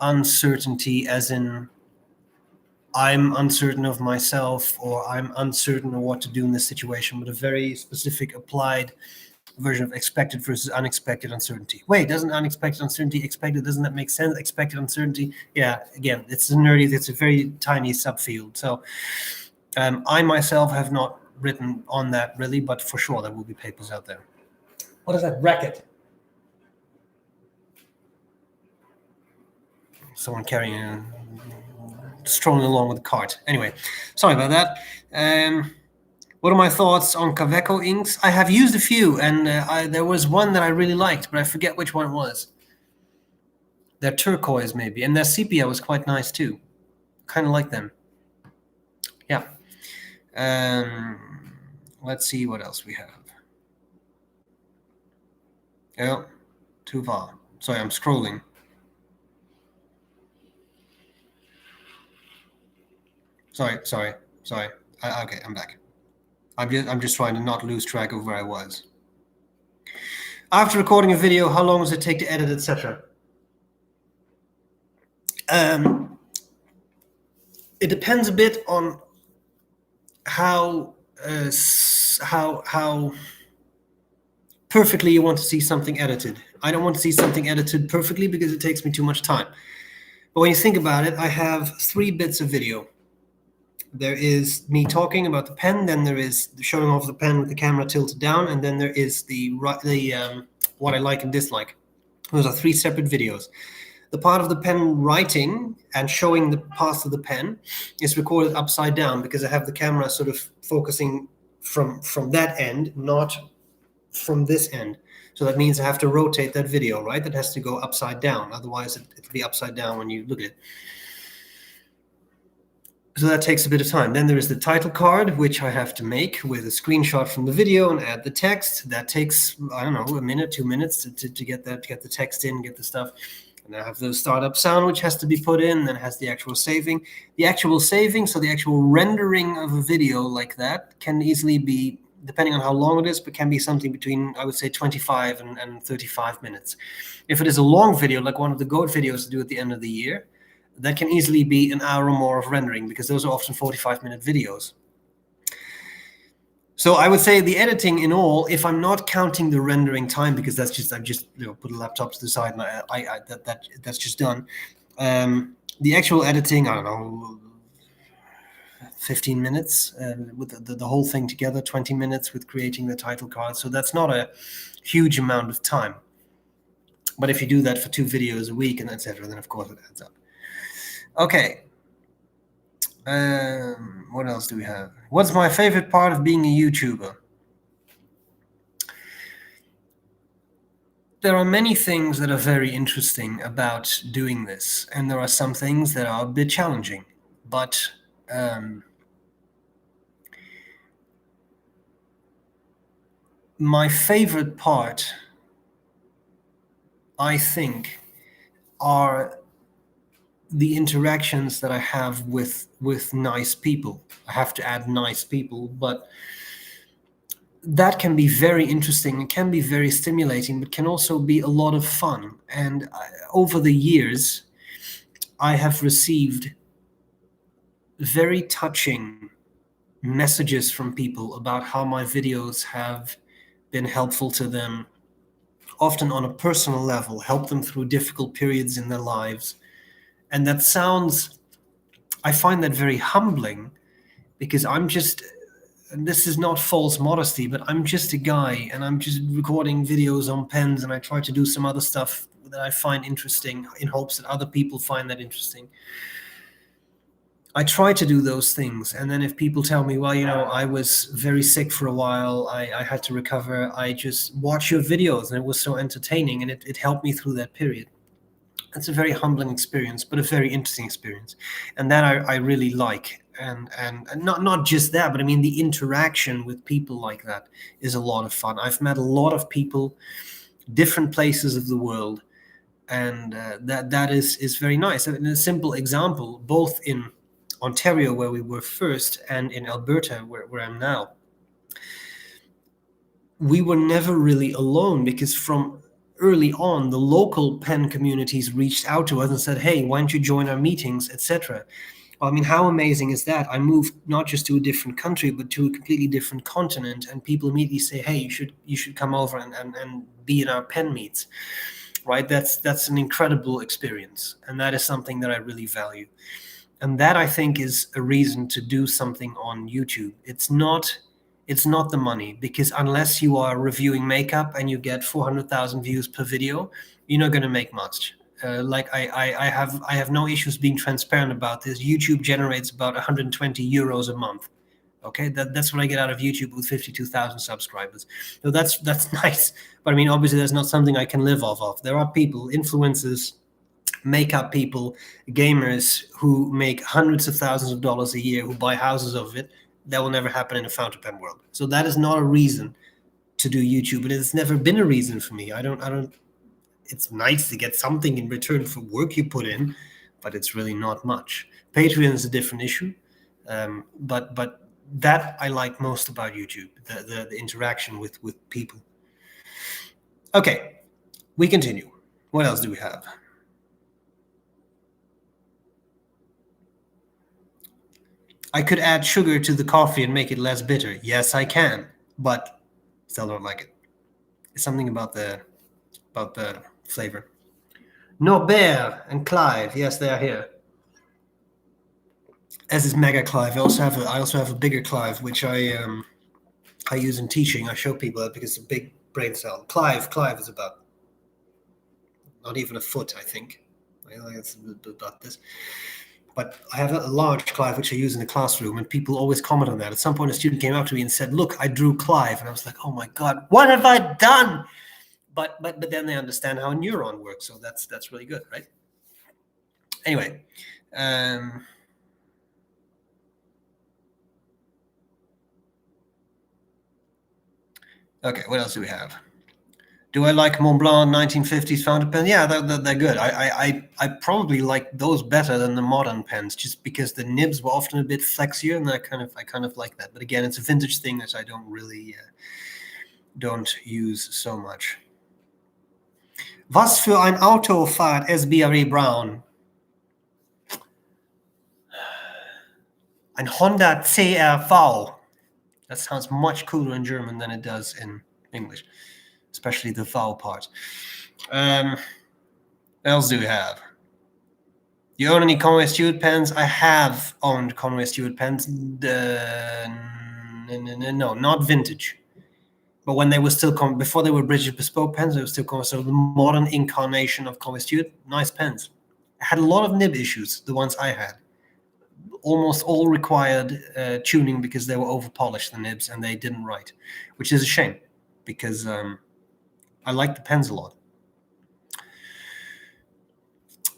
uncertainty as in I'm uncertain of myself or I'm uncertain of what to do in this situation, but a very specific applied version of expected versus unexpected uncertainty. Wait, doesn't unexpected uncertainty expected? Doesn't that make sense? Expected uncertainty? Yeah, again, it's a nerdy, it's a very tiny subfield. So I myself have not written on that really, but for sure there will be papers out there. What is that racket? Someone carrying strolling along with a cart. Anyway, sorry about that. What are my thoughts on Kaweco inks? I have used a few, and there was one that I really liked, but I forget which one it was. Their turquoise, maybe, and their sepia was quite nice too. Kind of like them. Yeah. Let's see what else we have. Oh, too far. Sorry, I'm scrolling. Sorry. Okay, I'm back. I'm just trying to not lose track of where I was. After recording a video, how long does it take to edit, etc.? It depends a bit on how perfectly you want to see something edited. I don't want to see something edited perfectly because it takes me too much time. But when you think about it, I have 3 bits of video. There is me talking about the pen, then there is showing off the pen with the camera tilted down, and then there is the what I like and dislike. Those are 3 separate videos. The part of the pen writing and showing the path of the pen is recorded upside down because I have the camera sort of focusing from that end, not from this end. So that means I have to rotate that video, right? That has to go upside down. Otherwise, it'll be upside down when you look at it. So that takes a bit of time. Then there is the title card, which I have to make with a screenshot from the video and add the text. That takes, I don't know, a minute, 2 minutes to get the text in, get the stuff. And I have the startup sound, which has to be put in, then has the actual saving. The actual saving, so the actual rendering of a video like that can easily be, depending on how long it is, but can be something between, I would say, 25 and 35 minutes. If it is a long video, like one of the GOAT videos to do at the end of the year, that can easily be an hour or more of rendering because those are often 45-minute videos. So I would say the editing in all, if I'm not counting the rendering time, because that's just, I've just put a laptop to the side and that's just done. The actual editing, I don't know, 15 minutes with the whole thing together, 20 minutes with creating the title card. So that's not a huge amount of time. But if you do that for 2 videos a week and etc., then of course it adds up. Okay. What else do we have? What's my favorite part of being a YouTuber? There are many things that are very interesting about doing this, and there are some things that are a bit challenging. But my favorite part, I think, are the interactions that I have with nice people. I have to add nice people, but that can be very interesting. It can be very stimulating, but can also be a lot of fun. And over the years, I have received very touching messages from people about how my videos have been helpful to them, often on a personal level, help them through difficult periods in their lives. And that sounds, I find that very humbling, because I'm just, and this is not false modesty, but I'm just a guy and I'm just recording videos on pens, and I try to do some other stuff that I find interesting in hopes that other people find that interesting. I try to do those things, and then if people tell me, well, I was very sick for a while, I had to recover, I just watch your videos and it was so entertaining, and it helped me through that period. It's a very humbling experience, but a very interesting experience, and that I really like. And not just that, but I mean the interaction with people like that is a lot of fun. I've met a lot of people, different places of the world, and that is very nice. And a simple example, both in Ontario, where we were first, and in Alberta, where I'm now, we were never really alone, because from early on, the local pen communities reached out to us and said, hey, why don't you join our meetings, etc. Well, I mean, how amazing is that? I moved not just to a different country, but to a completely different continent, and people immediately say, hey, you should come over and be in our pen meets, right? That's an incredible experience, and that is something that I really value. And that, I think, is a reason to do something on YouTube. It's not the money, because unless you are reviewing makeup and you get 400,000 views per video, you're not going to make much. I have no issues being transparent about this. YouTube generates about 120 euros a month. Okay, that's what I get out of YouTube with 52,000 subscribers. So that's nice. But I mean, obviously, that's not something I can live off of. There are people, influencers, makeup people, gamers, who make hundreds of thousands of dollars a year, who buy houses of it. That will never happen in a fountain pen world. So that is not a reason to do YouTube, and it's never been a reason for me. I don't. It's nice to get something in return for work you put in, but it's really not much. Patreon is a different issue, but that I like most about YouTube, the interaction with people. Okay, we continue. What else do we have? I could add sugar to the coffee and make it less bitter. Yes, I can, but still don't like it. It's something about the flavor. Norbert and Clive, yes, they are here. As is Mega Clive. I also have a bigger Clive, which I use in teaching. I show people that because it's a big brain cell. Clive is about not even a foot, I think. It's about this. But I have a large Clive, which I use in the classroom, and people always comment on that. At some point, a student came up to me and said, look, I drew Clive. And I was like, oh my God, what have I done? But then they understand how a neuron works. So that's really good, right? Anyway. Okay, what else do we have? Do I like Mont Blanc 1950s fountain pen? Yeah, they're good. I probably like those better than the modern pens, just because the nibs were often a bit flexier, and I kind of like that. But again, it's a vintage thing that I don't really don't use so much. Was für ein Auto fährt SBREBROWN? Ein Honda CR-V. That sounds much cooler in German than it does in English, especially the vowel part. What else do we have? You own any Conway Stewart pens? I have owned Conway Stewart pens. No, not vintage. But when they were still before they were British bespoke pens, they were still Conway. So the modern incarnation of Conway Stewart, nice pens. I had a lot of nib issues, the ones I had. Almost all required tuning because they were over polished, the nibs, and they didn't write, which is a shame because I like the pens a lot.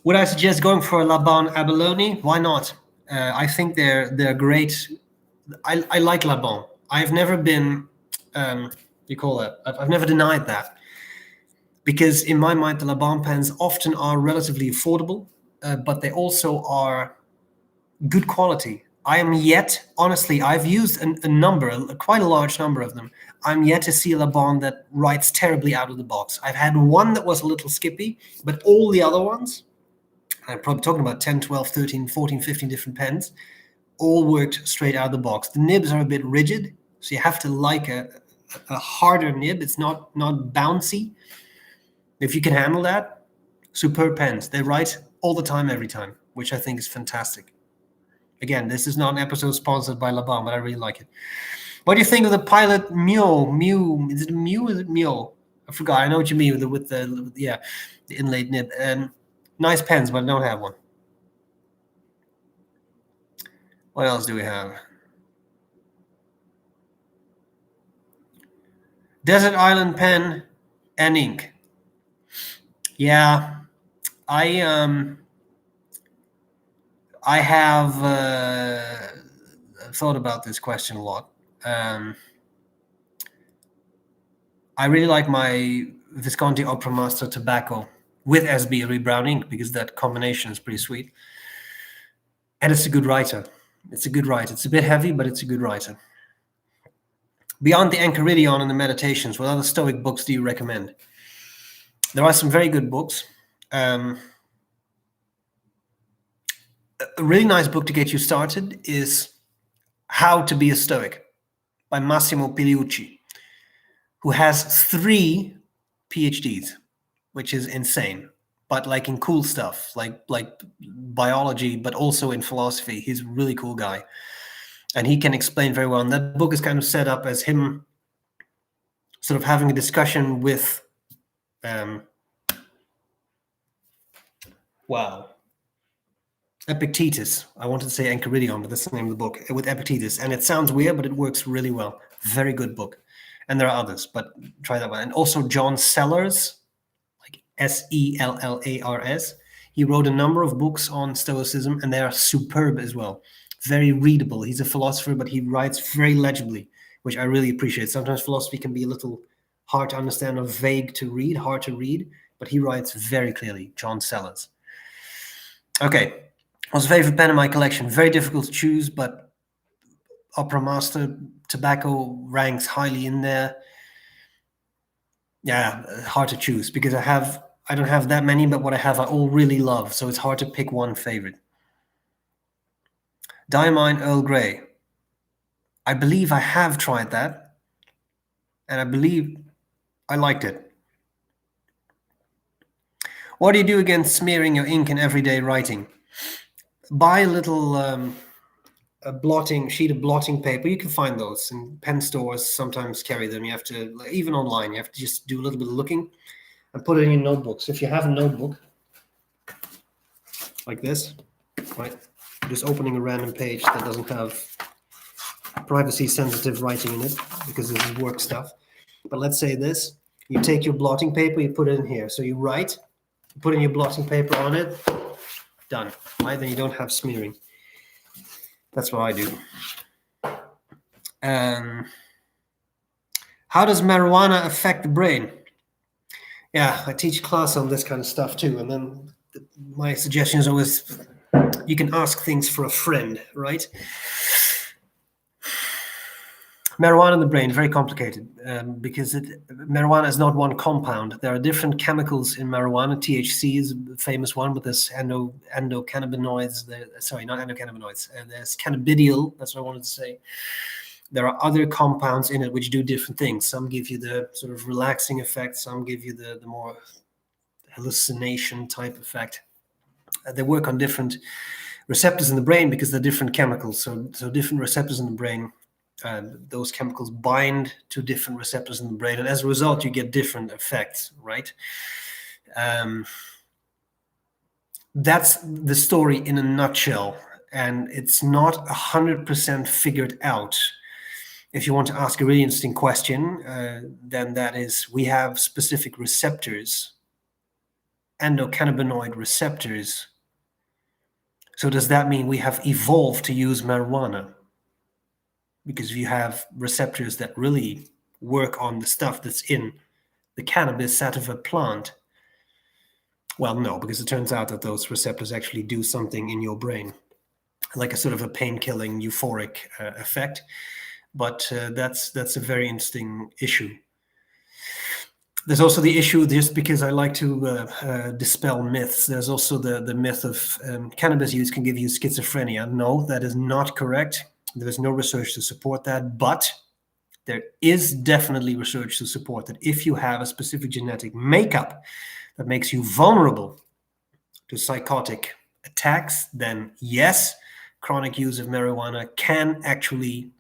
Would I suggest going for a Laban Abalone? Why not? I think they're great. I like Laban. I've never been, you call that? I've never denied that, because in my mind the Laban pens often are relatively affordable, but they also are good quality. I am yet, honestly, I've used quite a large number of them. I'm yet to see a Laban that writes terribly out of the box. I've had one that was a little skippy, but all the other ones, I'm probably talking about 10, 12, 13, 14, 15 different pens, all worked straight out of the box. The nibs are a bit rigid, so you have to like a harder nib. It's not bouncy. If you can handle that, superb pens. They write all the time, every time, which I think is fantastic. Again, this is not an episode sponsored by Laban, but I really like it. What do you think of the Pilot Mew? Is it Mew? Is it Mew? I forgot. I know what you mean with the inlaid nib. Nice pens, but I don't have one. What else do we have? Desert Island pen and ink. Yeah, I have thought about this question a lot. I really like my Visconti Opera Master Tobacco with SBREBROWN ink, because that combination is pretty sweet. And it's a good writer. It's a good writer. It's a bit heavy, but it's a good writer. Beyond the Enchiridion and the Meditations, what other Stoic books do you recommend? There are some very good books. A really nice book to get you started is How to Be a Stoic by Massimo Pigliucci, who has 3 PhDs, which is insane, but like in cool stuff, like biology, but also in philosophy. He's a really cool guy, and he can explain very well. And that book is kind of set up as him sort of having a discussion with Epictetus. I wanted to say Enchiridion, but that's the name of the book, with Epictetus. And it sounds weird, but it works really well. Very good book. And there are others, but try that one. And also John Sellars, like Sellars. He wrote a number of books on Stoicism, and they are superb as well. Very readable. He's a philosopher, but he writes very legibly, which I really appreciate. Sometimes philosophy can be a little hard to understand or vague to read, hard to read, but he writes very clearly. John Sellars. Okay. What's a favorite pen in my collection? Very difficult to choose, but Opera Master Tobacco ranks highly in there. Yeah, hard to choose, because I don't have that many, but what I have I all really love, so it's hard to pick one favorite. Diamine Earl Grey. I believe I have tried that, and I believe I liked it. What do you do against smearing your ink in everyday writing? Buy a little sheet of blotting paper. You can find those in pen stores. Sometimes carry them. You have to, even online, you have to just do a little bit of looking and put it in your notebooks. If you have a notebook like this, right, just opening a random page that doesn't have privacy-sensitive writing in it, because this is work stuff. But let's say this: you take your blotting paper, you put it in here. So you write, you put in your blotting paper on it. Done. Right, then you don't have smearing. That's what I do. How does marijuana affect the brain? Yeah, I teach a class on this kind of stuff too. And then my suggestion is always, you can ask things for a friend, right? Marijuana in the brain, very complicated, because marijuana is not one compound. There are different chemicals in marijuana. THC is a famous one, but there's endocannabinoids. Sorry, not endocannabinoids. There's cannabidiol, that's what I wanted to say. There are other compounds in it which do different things. Some give you the sort of relaxing effect. Some give you the more hallucination type effect. They work on different receptors in the brain because they're different chemicals. So different receptors in the brain, those chemicals bind to different receptors in the brain, and as a result, you get different effects, right? That's the story in a nutshell, and it's not 100% figured out. If you want to ask a really interesting question, then that is, we have specific receptors, endocannabinoid receptors. So does that mean we have evolved to use marijuana? Because if you have receptors that really work on the stuff that's in the cannabis sativa plant, well, no, because it turns out that those receptors actually do something in your brain, like a sort of a pain-killing euphoric effect. But that's a very interesting issue. There's also the issue, just because I like to dispel myths, there's also the myth of cannabis use can give you schizophrenia. No, that is not correct. There is no research to support that, but there is definitely research to support that if you have a specific genetic makeup that makes you vulnerable to psychotic attacks, then yes, chronic use of marijuana can actually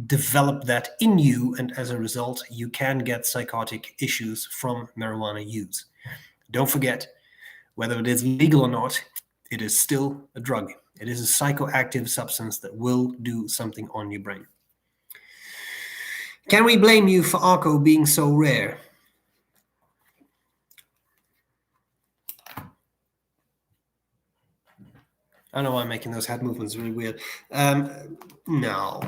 develop that in you, and as a result, you can get psychotic issues from marijuana use. Don't forget, whether it is legal or not, it is still a drug. It is a psychoactive substance that will do something on your brain. Can we blame you for Arco being so rare? I don't know why I'm making those head movements, really weird. No,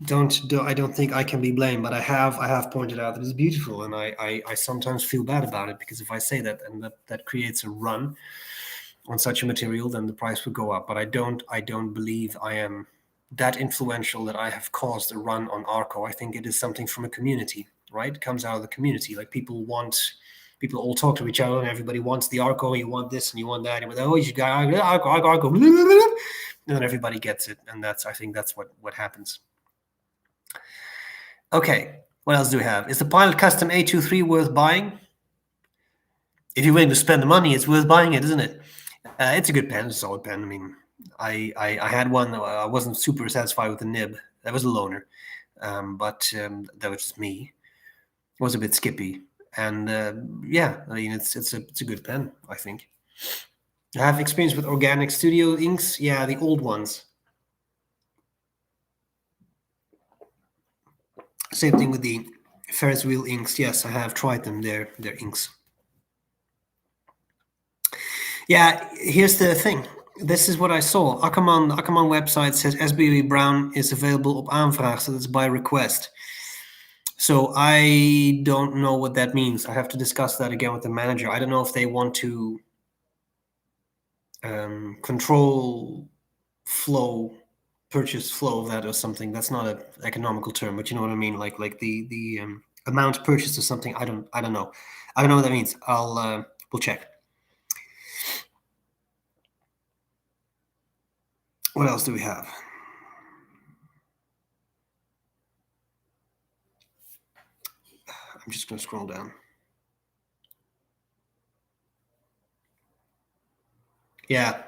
I don't think I can be blamed, but I have pointed out that it's beautiful, and I sometimes feel bad about it, because if I say that, and that creates a run on such a material, then the price would go up. But I don't believe I am that influential that I have caused a run on Arco. I think it is something from a community, right? It comes out of the community. Like people all talk to each other, and everybody wants the Arco. You want this and you want that. And oh, you got Arco, and then everybody gets it, and I think that's what happens. Okay, what else do we have? Is the Pilot Custom A23 worth buying? If you're willing to spend the money, it's worth buying it, isn't it? It's a good pen. It's a solid pen. I mean, I had one. I wasn't super satisfied with the nib. That was a loaner, but that was just me. It was a bit skippy, and yeah, I mean, it's a good pen, I think. I have experience with organic studio inks. Yeah, the old ones. Same thing with the Ferris wheel inks. Yes, I have tried them. They're inks. Yeah, here's the thing. This is what I saw. Ackerman website says SBREBROWN is available op aanvraag, so that's by request. So I don't know what that means. I have to discuss that again with the manager. I don't know if they want to control purchase flow of that or something. That's not an economical term, but you know what I mean. Like the amount purchased or something. I don't know. I don't know what that means. We'll check. What else do we have? I'm just going to scroll down. Yeah,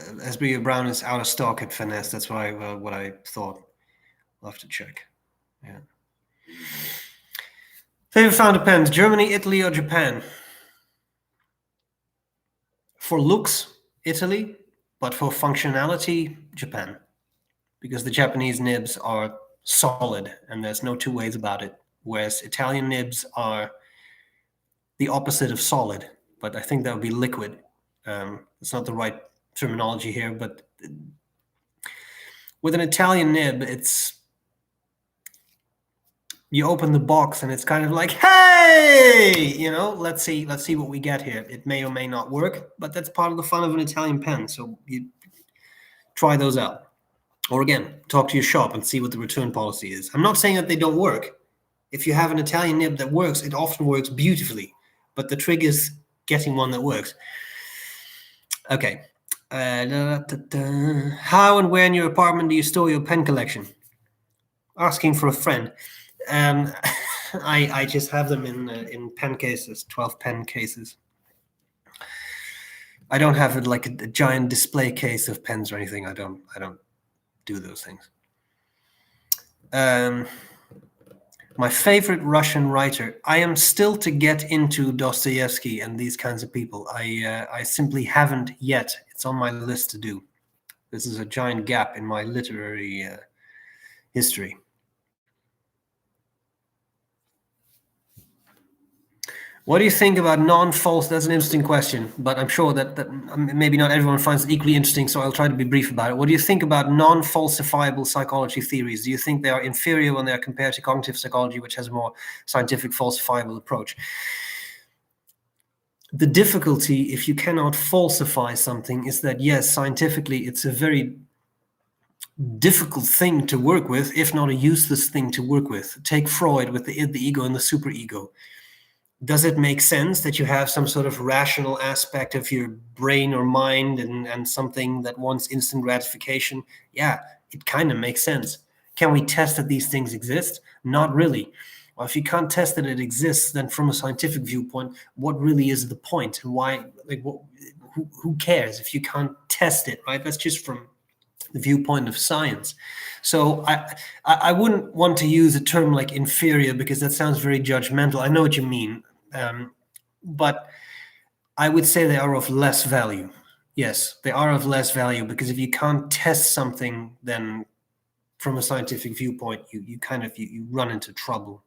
SBREBROWN is out of stock at Finesse. That's what I thought. I'll have to check. Yeah. Favorite founder pens: Germany, Italy, or Japan? For looks, Italy, but for functionality, Japan. Because the Japanese nibs are solid, and there's no two ways about it. Whereas Italian nibs are the opposite of solid, but I think that would be liquid. It's not the right terminology here, but with an Italian nib, you open the box and it's kind of like, hey, let's see what we get here. It may or may not work, but that's part of the fun of an Italian pen. So you try those out. Or again, talk to your shop and see what the return policy is. I'm not saying that they don't work. If you have an Italian nib that works, it often works beautifully. But the trick is getting one that works. Okay. How and where in your apartment do you store your pen collection? Asking for a friend. I just have them in pen cases, 12 pen cases. I don't have like a giant display case of pens or anything. I don't do those things. My favorite Russian writer. I am still to get into Dostoevsky and these kinds of people. I simply haven't yet. It's on my list to do. This is a giant gap in my literary history. What do you think about non-false? That's an interesting question, but I'm sure that maybe not everyone finds it equally interesting, so I'll try to be brief about it. What do you think about non-falsifiable psychology theories? Do you think they are inferior when they are compared to cognitive psychology, which has a more scientific falsifiable approach? The difficulty, if you cannot falsify something, is that, yes, scientifically, it's a very difficult thing to work with, if not a useless thing to work with. Take Freud with the ego and the superego. Does it make sense that you have some sort of rational aspect of your brain or mind and something that wants instant gratification? Yeah, it kind of makes sense. Can we test that these things exist? Not really. Well, if you can't test that it exists, then from a scientific viewpoint, what really is the point? And why? Like, who cares if you can't test it, right? That's just from the viewpoint of science. So I wouldn't want to use a term like inferior because that sounds very judgmental. I know what you mean. But I would say they are of less value. Yes, they are of less value because if you can't test something, then from a scientific viewpoint, you run into trouble.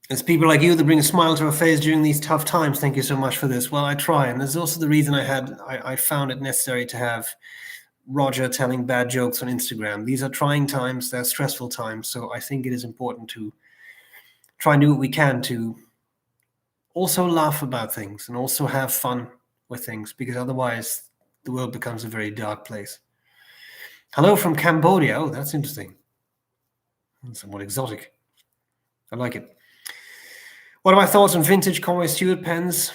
It's people like you that bring a smile to our face during these tough times. Thank you so much for this. Well, I try, and there's also the reason I found it necessary to have Roger telling bad jokes on Instagram. These are trying times, they're stressful times, so I think it is important to try and do what we can to also laugh about things and also have fun with things, because otherwise the world becomes a very dark place. Hello from Cambodia. Oh, that's interesting. Somewhat exotic. I like it. What are my thoughts on vintage Conway Stewart pens?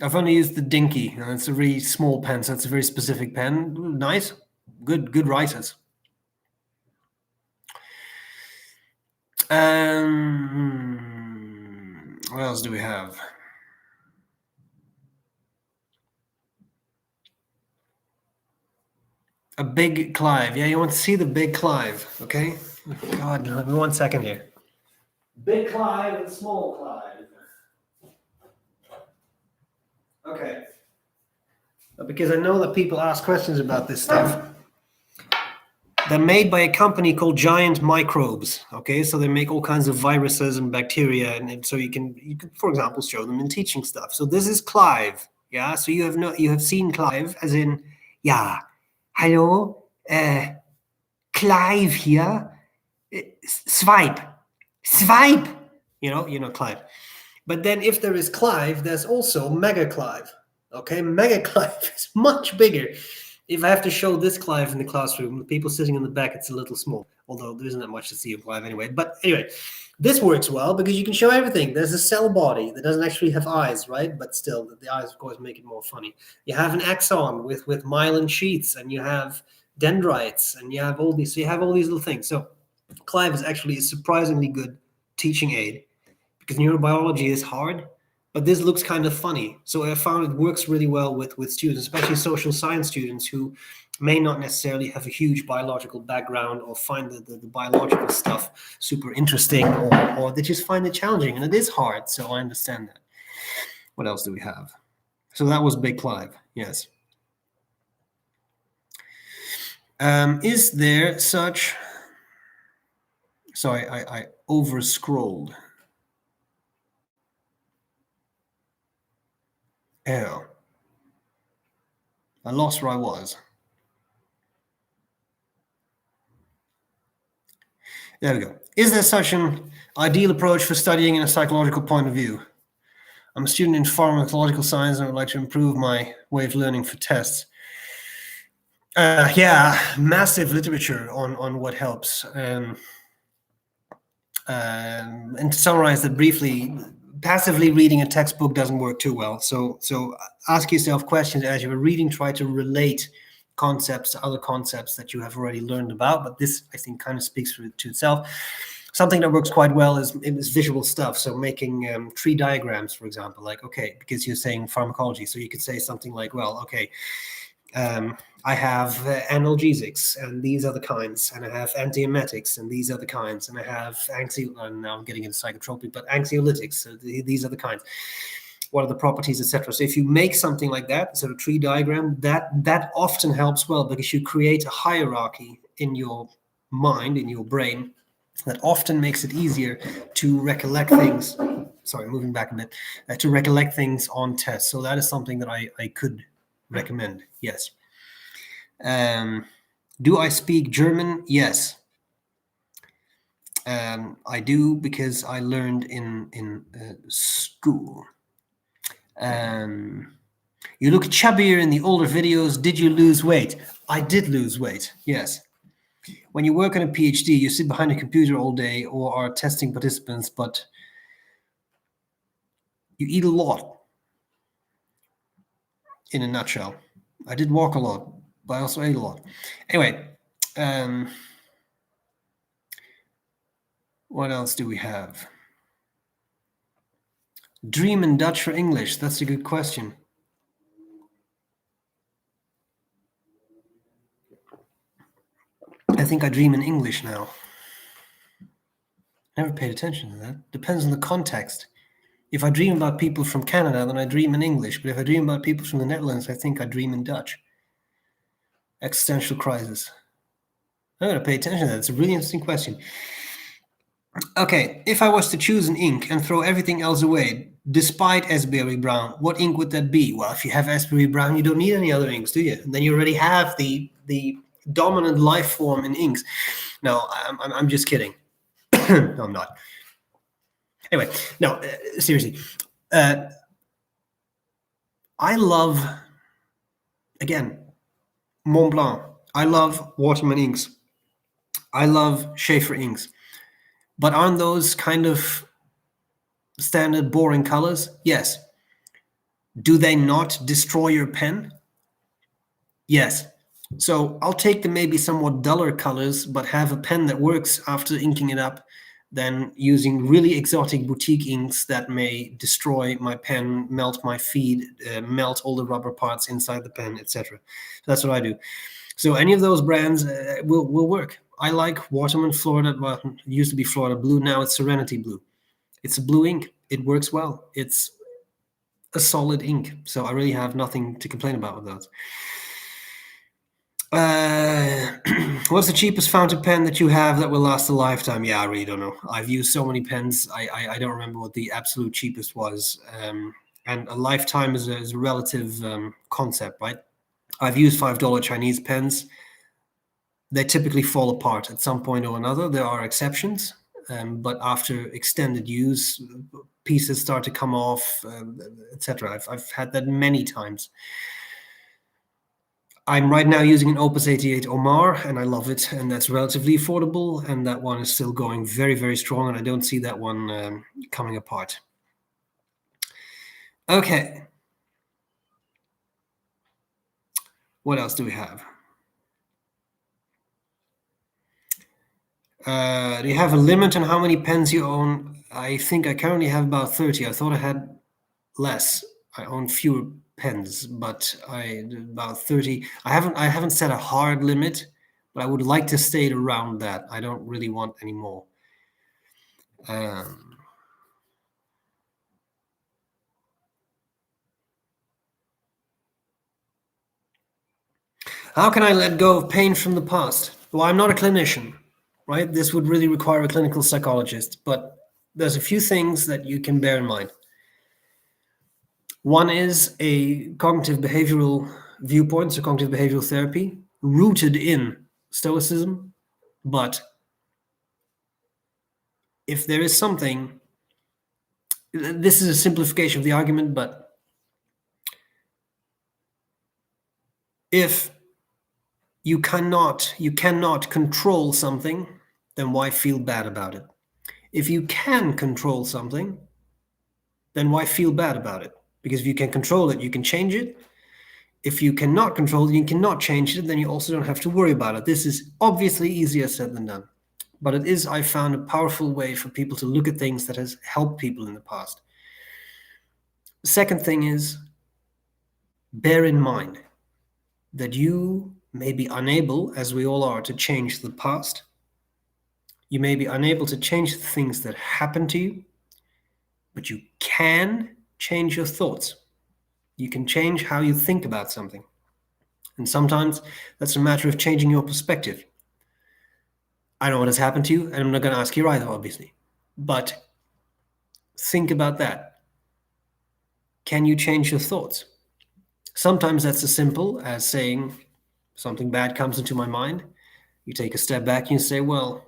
I've only used the Dinky, and it's a really small pen, so it's a very specific pen. Nice. Good writers. What else do we have? A big Clive. Yeah, you want to see the big Clive, okay? God, let me 1 second here. Big Clive and small Clive. Okay. Because I know that people ask questions about this stuff. They're made by a company called Giant Microbes. Okay, so they make all kinds of viruses and bacteria, and so you can, for example, show them in teaching stuff. So this is Clive. Yeah, so you have seen Clive, as in, yeah, hello, Clive here, swipe, you know Clive. But then if there is Clive, there's also Mega Clive. Okay, Mega Clive is much bigger. If I have to show this Clive in the classroom, the people sitting in the back, it's a little small, although there isn't that much to see of Clive anyway. But anyway, this works well because you can show everything. There's a cell body that doesn't actually have eyes, right? But still, the eyes, of course, make it more funny. You have an axon with myelin sheaths, and you have dendrites, and you have all these. So you have all these little things. So Clive is actually a surprisingly good teaching aid because neurobiology is hard. But this looks kind of funny. So I found it works really well with students, especially social science students who may not necessarily have a huge biological background or find the biological stuff super interesting, or they just find it challenging. And it is hard, so I understand that. What else do we have? So that was Big Clive, yes. Is there such... Sorry, I over-scrolled. Oh, I lost where I was. There we go. Is there such an ideal approach for studying in a psychological point of view? I'm a student in pharmacological science and I would like to improve my way of learning for tests. Yeah, massive literature on what helps. And to summarize that briefly, passively reading a textbook doesn't work too well. So ask yourself questions as you were reading. Try to relate concepts to other concepts that you have already learned about. But this, I think, kind of speaks to itself. Something that works quite well is visual stuff. So making tree diagrams, for example, like, okay, because you're saying pharmacology. So you could say something like, well, okay, I have analgesics, and these are the kinds, and I have antiemetics, and these are the kinds, and I have now I'm getting into psychotropic, but anxiolytics, so these are the kinds. What are the properties, etc. So if you make something like that, sort of tree diagram, that often helps well, because you create a hierarchy in your mind, in your brain, that often makes it easier to recollect things. Sorry, moving back a bit, to recollect things on tests. So that is something that I could recommend. Yes. Do I speak German? Yes. I do, because I learned in school. You look chubbier in the older videos. Did you lose weight? I did lose weight, yes. When you work on a PhD, you sit behind a computer all day or are testing participants, but you eat a lot, in a nutshell. I did walk a lot, but I also ate a lot. Anyway, what else do we have? Dream in Dutch or English? That's a good question. I think I dream in English now. Never paid attention to that. Depends on the context. If I dream about people from Canada, then I dream in English. But if I dream about people from the Netherlands, I think I dream in Dutch. Existential crisis. I'm going to pay attention to that. It's a really interesting question. Okay, if I was to choose an ink and throw everything else away, despite SBREBROWN, what ink would that be? Well, if you have SBREBROWN, you don't need any other inks, do you? And then you already have the dominant life form in inks. No, I'm just kidding. No, I'm not. Anyway, no, seriously. I love, again, Mont Blanc. I love Waterman inks. I love Schaefer inks. But aren't those kind of standard boring colors? Yes. Do they not destroy your pen? Yes. So I'll take the maybe somewhat duller colors, but have a pen that works after inking it up, than using really exotic boutique inks that may destroy my pen, melt my feed, melt all the rubber parts inside the pen, etc. So that's what I do. So any of those brands will work. I like Waterman Florida. Well, it used to be Florida Blue. Now it's Serenity Blue. It's a blue ink. It works well. It's a solid ink. So I really have nothing to complain about with those. What's the cheapest fountain pen that you have that will last a lifetime? Yeah, I really don't know. I've used so many pens. I don't remember what the absolute cheapest was. And a lifetime is a relative concept, right? I've used $5 Chinese pens. They typically fall apart at some point or another. There are exceptions, but after extended use, pieces start to come off, etc. I've had that many times. I'm right now using an Opus 88 Omar, and I love it, and that's relatively affordable, and that one is still going very, very strong, and I don't see that one coming apart. Okay. What else do we have? Do you have a limit on how many pens you own? I think I currently have about 30. I thought I had less. I own fewer pens, but about 30. I haven't set a hard limit, but I would like to stay around that. I don't really want any more. How can I let go of pain from the past? Well, I'm not a clinician, right? This would really require a clinical psychologist, but there's a few things that you can bear in mind. One is a cognitive behavioral viewpoint, so cognitive behavioral therapy, rooted in Stoicism. But if there is something, this is a simplification of the argument, but if you cannot control something, then why feel bad about it? If you can control something, then why feel bad about it? Because if you can control it, you can change it. If you cannot control it, you cannot change it, then you also don't have to worry about it. This is obviously easier said than done. but it is, I found, a powerful way for people to look at things that has helped people in the past. The second thing is, bear in mind that you may be unable, as we all are, to change the past. You may be unable to change the things that happen to you, but you can change your thoughts. You can change how you think about something. And sometimes that's a matter of changing your perspective. I know what has happened to you, and I'm not going to ask you either, obviously. But think about that. Can you change your thoughts? Sometimes that's as simple as saying something bad comes into my mind. You take a step back and you say, well,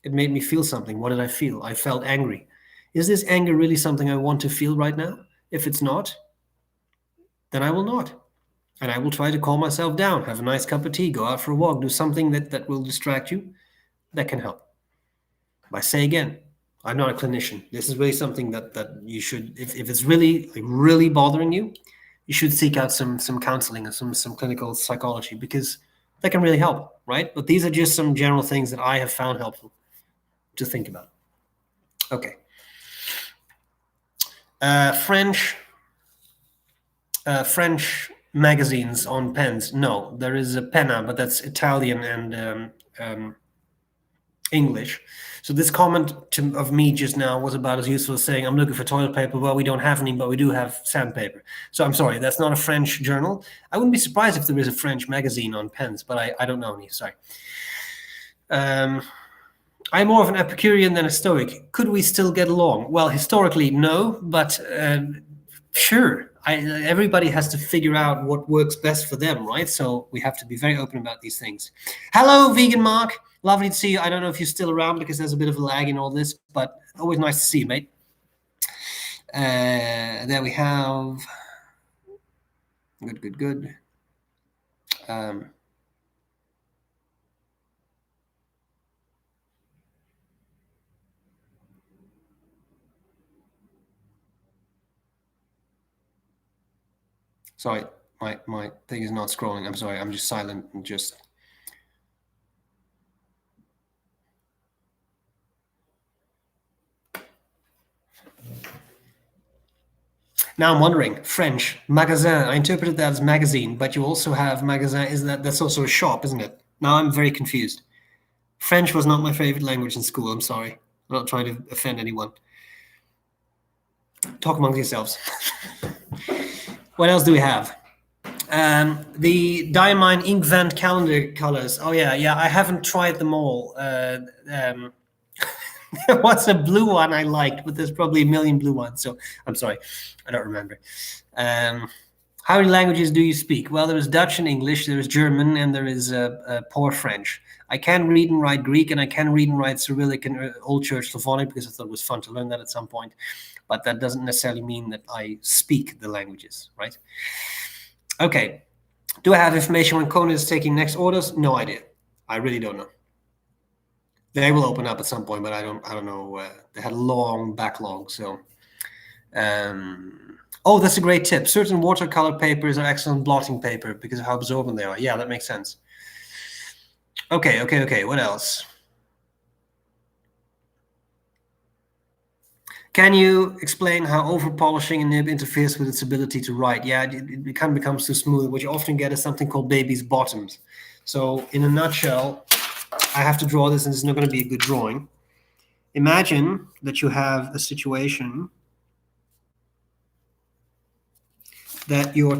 it made me feel something. What did I feel? I felt angry. Is this anger really something I want to feel right now? If it's not, then I will not. And I will try to calm myself down, have a nice cup of tea, go out for a walk, do something that will distract you. That can help. I say again, I'm not a clinician. This is really something that you should, if it's really bothering you, you should seek out some counseling or some clinical psychology, because that can really help, right? But these are just some general things that I have found helpful to think about. Okay. French magazines on pens. No, there is a penna, but that's Italian and English. So this comment of me just now was about as useful as saying, I'm looking for toilet paper. Well, we don't have any, but we do have sandpaper. So I'm sorry, that's not a French journal. I wouldn't be surprised if there is a French magazine on pens, but I don't know any, sorry. I'm more of an Epicurean than a Stoic. Could we still get along? Well, historically, no, but sure. Everybody has to figure out what works best for them, right? So we have to be very open about these things. Hello, Vegan Mark. Lovely to see you. I don't know if you're still around because there's a bit of a lag in all this, but always nice to see you, mate. There we have. Good. Sorry, my thing is not scrolling. I'm sorry. I'm just silent and just. Now I'm wondering, French, magasin, I interpreted that as magazine, but you also have magasin, that's also a shop, isn't it? Now I'm very confused. French was not my favorite language in school, I'm sorry. I'm not trying to offend anyone. Talk amongst yourselves. What else do we have? The Diamine Inkvent calendar colors. Oh yeah, I haven't tried them all. There was a blue one I liked, but there's probably a million blue ones. So I'm sorry, I don't remember. How many languages do you speak? Well, there is Dutch and English, there is German, and there is poor French. I can read and write Greek, and I can read and write Cyrillic and Old Church Slavonic because I thought it was fun to learn that at some point. But that doesn't necessarily mean that I speak the languages, right? Okay. Do I have information when Conan is taking next orders? No idea. I really don't know. They will open up at some point, but I don't know. They had a long backlog, so. Oh, that's a great tip. Certain watercolor papers are excellent blotting paper because of how absorbent they are. Yeah, that makes sense. Okay. What else? Can you explain how over-polishing a nib interferes with its ability to write? Yeah, it kind of becomes too smooth. What you often get is something called baby's bottoms. So in a nutshell, I have to draw this, and it's not going to be a good drawing. Imagine that you have a situation that your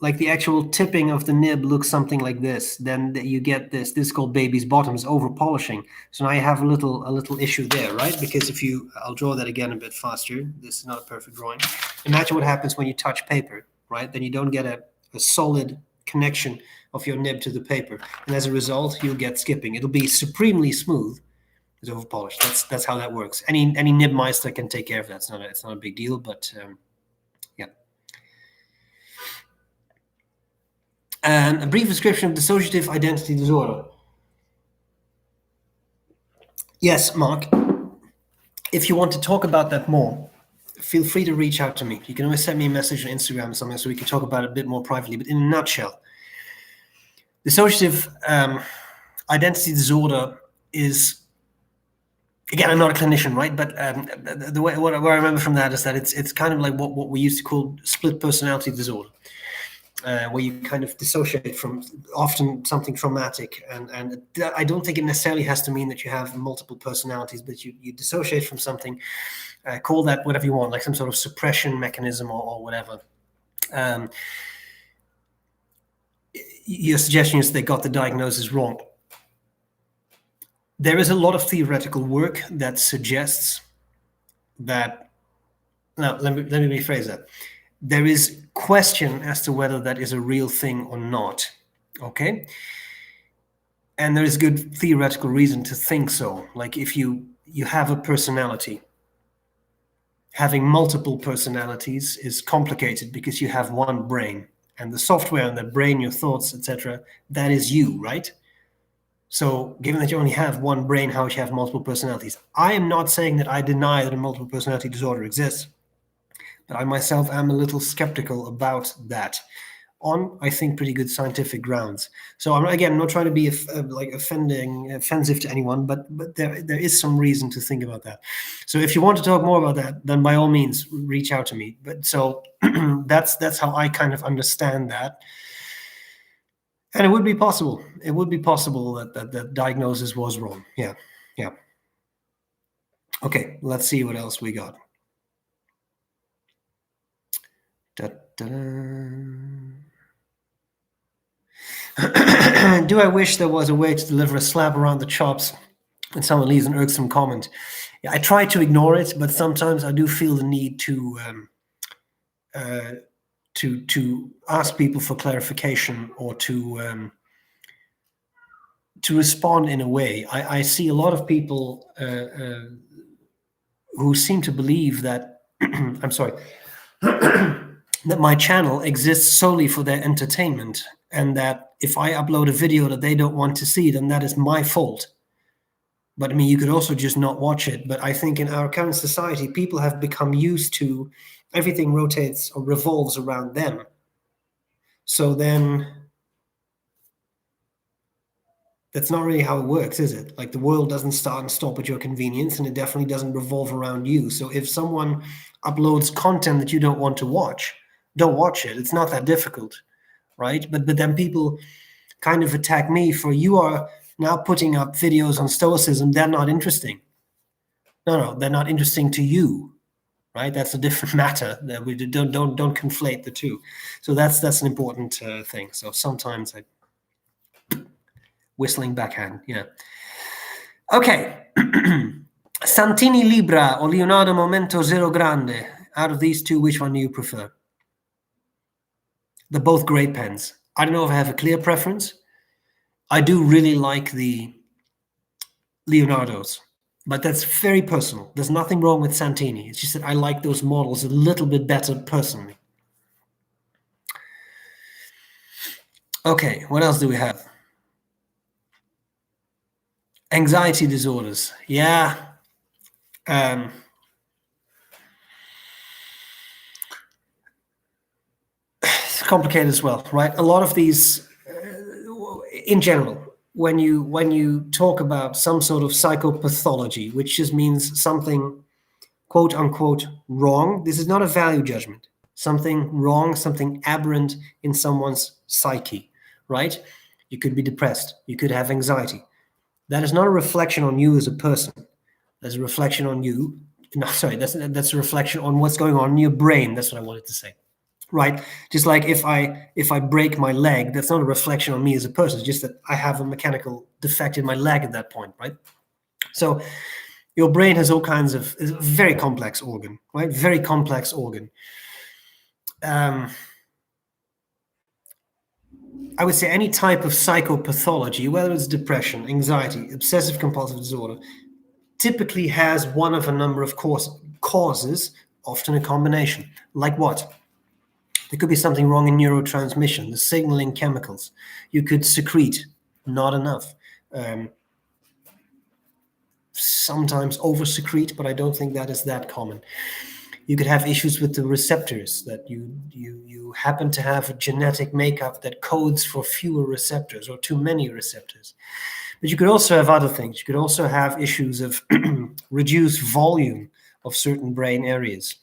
like the actual tipping of the nib looks something like this. Then you get this called baby's bottoms, over polishing. So now you have a little issue there, right? Because I'll draw that again a bit faster. This is not a perfect drawing. Imagine what happens when you touch paper, right? Then you don't get a solid connection of your nib to the paper, and as a result, you'll get skipping. It'll be supremely smooth. It's over polished. That's how that works. Any nib meister can take care of that. It's not a big deal, but yeah. A brief description of dissociative identity disorder. Yes, Mark. If you want to talk about that more, feel free to reach out to me. You can always send me a message on Instagram or something so we can talk about it a bit more privately. But in a nutshell, Dissociative identity disorder is, again, I'm not a clinician, right? But the way what I remember from that is that it's kind of like what we used to call split personality disorder, where you kind of dissociate from often something traumatic, and I don't think it necessarily has to mean that you have multiple personalities, but you dissociate from something. Call that whatever you want, like some sort of suppression mechanism or whatever. Your suggestion is they got the diagnosis wrong. There is a lot of theoretical work that suggests that. Now, let me rephrase that. There is question as to whether that is a real thing or not. Okay, and there is good theoretical reason to think so. Like if you have a personality, having multiple personalities is complicated because you have one brain, and the software in the brain, your thoughts, etc., that is you, right? So given that you only have one brain, how would you have multiple personalities? I am not saying that I deny that a multiple personality disorder exists, but I myself am a little skeptical about that on, I think, pretty good scientific grounds. So I'm not trying to be offensive to anyone, but there is some reason to think about that. So if you want to talk more about that, then by all means reach out to me. But so that's how I kind of understand that. And it would be possible. It would be possible that the diagnosis was wrong. Yeah. Okay, let's see what else we got. Do I wish there was a way to deliver a slap around the chops when someone leaves an irksome comment? Yeah, I try to ignore it, but sometimes I do feel the need to ask people for clarification or to respond in a way. I see a lot of people who seem to believe that I'm sorry that my channel exists solely for their entertainment, and that if I upload a video that they don't want to see, then that is my fault. But I mean, you could also just not watch it. But I think in our current society, people have become used to everything rotates or revolves around them. So then that's not really how it works, is it? Like the world doesn't start and stop at your convenience, and it definitely doesn't revolve around you. So if someone uploads content that you don't want to watch, don't watch it. It's not that difficult, right? But then people kind of attack me for, you are now putting up videos on Stoicism. They're not interesting. No, they're not interesting to you, right? That's a different matter. That we don't conflate the two. So that's an important thing. So sometimes whistling backhand, yeah. Okay. Santini Libra or Leonardo Momento Zero Grande. Out of these two, which one do you prefer? They're both great pens. I don't know if I have a clear preference. I do really like the Leonardos, but that's very personal. There's nothing wrong with Santini. It's just that I like those models a little bit better personally. Okay, what else do we have? Anxiety disorders. Yeah. It's complicated as well, right? A lot of these, in general, when you talk about some sort of psychopathology, which just means something quote unquote wrong, this is not a value judgment. Something wrong, something aberrant in someone's psyche, right? You could be depressed. You could have anxiety. That is not a reflection on you as a person. That's a reflection on you. No, sorry, that's a reflection on what's going on in your brain. That's what I wanted to say. Right? Just like if I break my leg, that's not a reflection on me as a person. It's just that I have a mechanical defect in my leg at that point, right? So your brain has all kinds of, it's a very complex organ, right? Very complex organ. I would say any type of psychopathology, whether it's depression, anxiety, obsessive compulsive disorder, typically has one of a number of causes, often a combination. Like what? There could be something wrong in neurotransmission, the signaling chemicals. You could secrete not enough. Sometimes over-secrete, but I don't think that is that common. You could have issues with the receptors, that you happen to have a genetic makeup that codes for fewer receptors or too many receptors. But you could also have other things. You could also have issues of reduced volume of certain brain areas.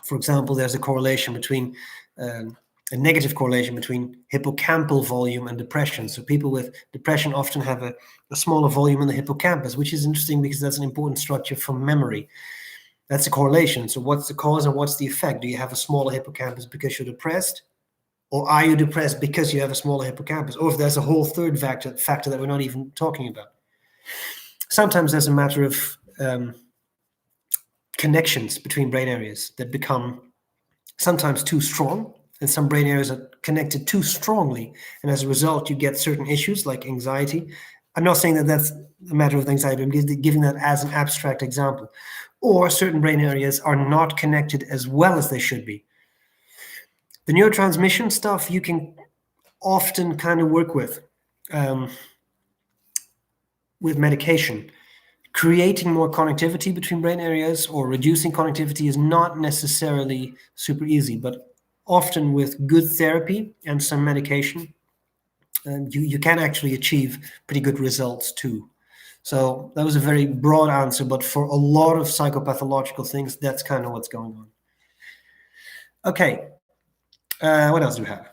For example, there's a correlation between a negative correlation between hippocampal volume and depression. So people with depression often have a smaller volume in the hippocampus, which is interesting because that's an important structure for memory. That's a correlation. So what's the cause and what's the effect? Do you have a smaller hippocampus because you're depressed? Or are you depressed because you have a smaller hippocampus? Or if there's a whole third factor that we're not even talking about. Sometimes there's a matter of connections between brain areas that become sometimes too strong, and some brain areas are connected too strongly, and as a result you get certain issues like anxiety. I'm not saying that that's a matter of anxiety, I'm giving that as an abstract example. Or certain brain areas are not connected as well as they should be. The neurotransmission stuff you can often kind of work with medication. Creating more connectivity between brain areas or reducing connectivity is not necessarily super easy, but often with good therapy and some medication, you can actually achieve pretty good results too. So that was a very broad answer, but for a lot of psychopathological things, that's kind of what's going on. Okay, what else do we have?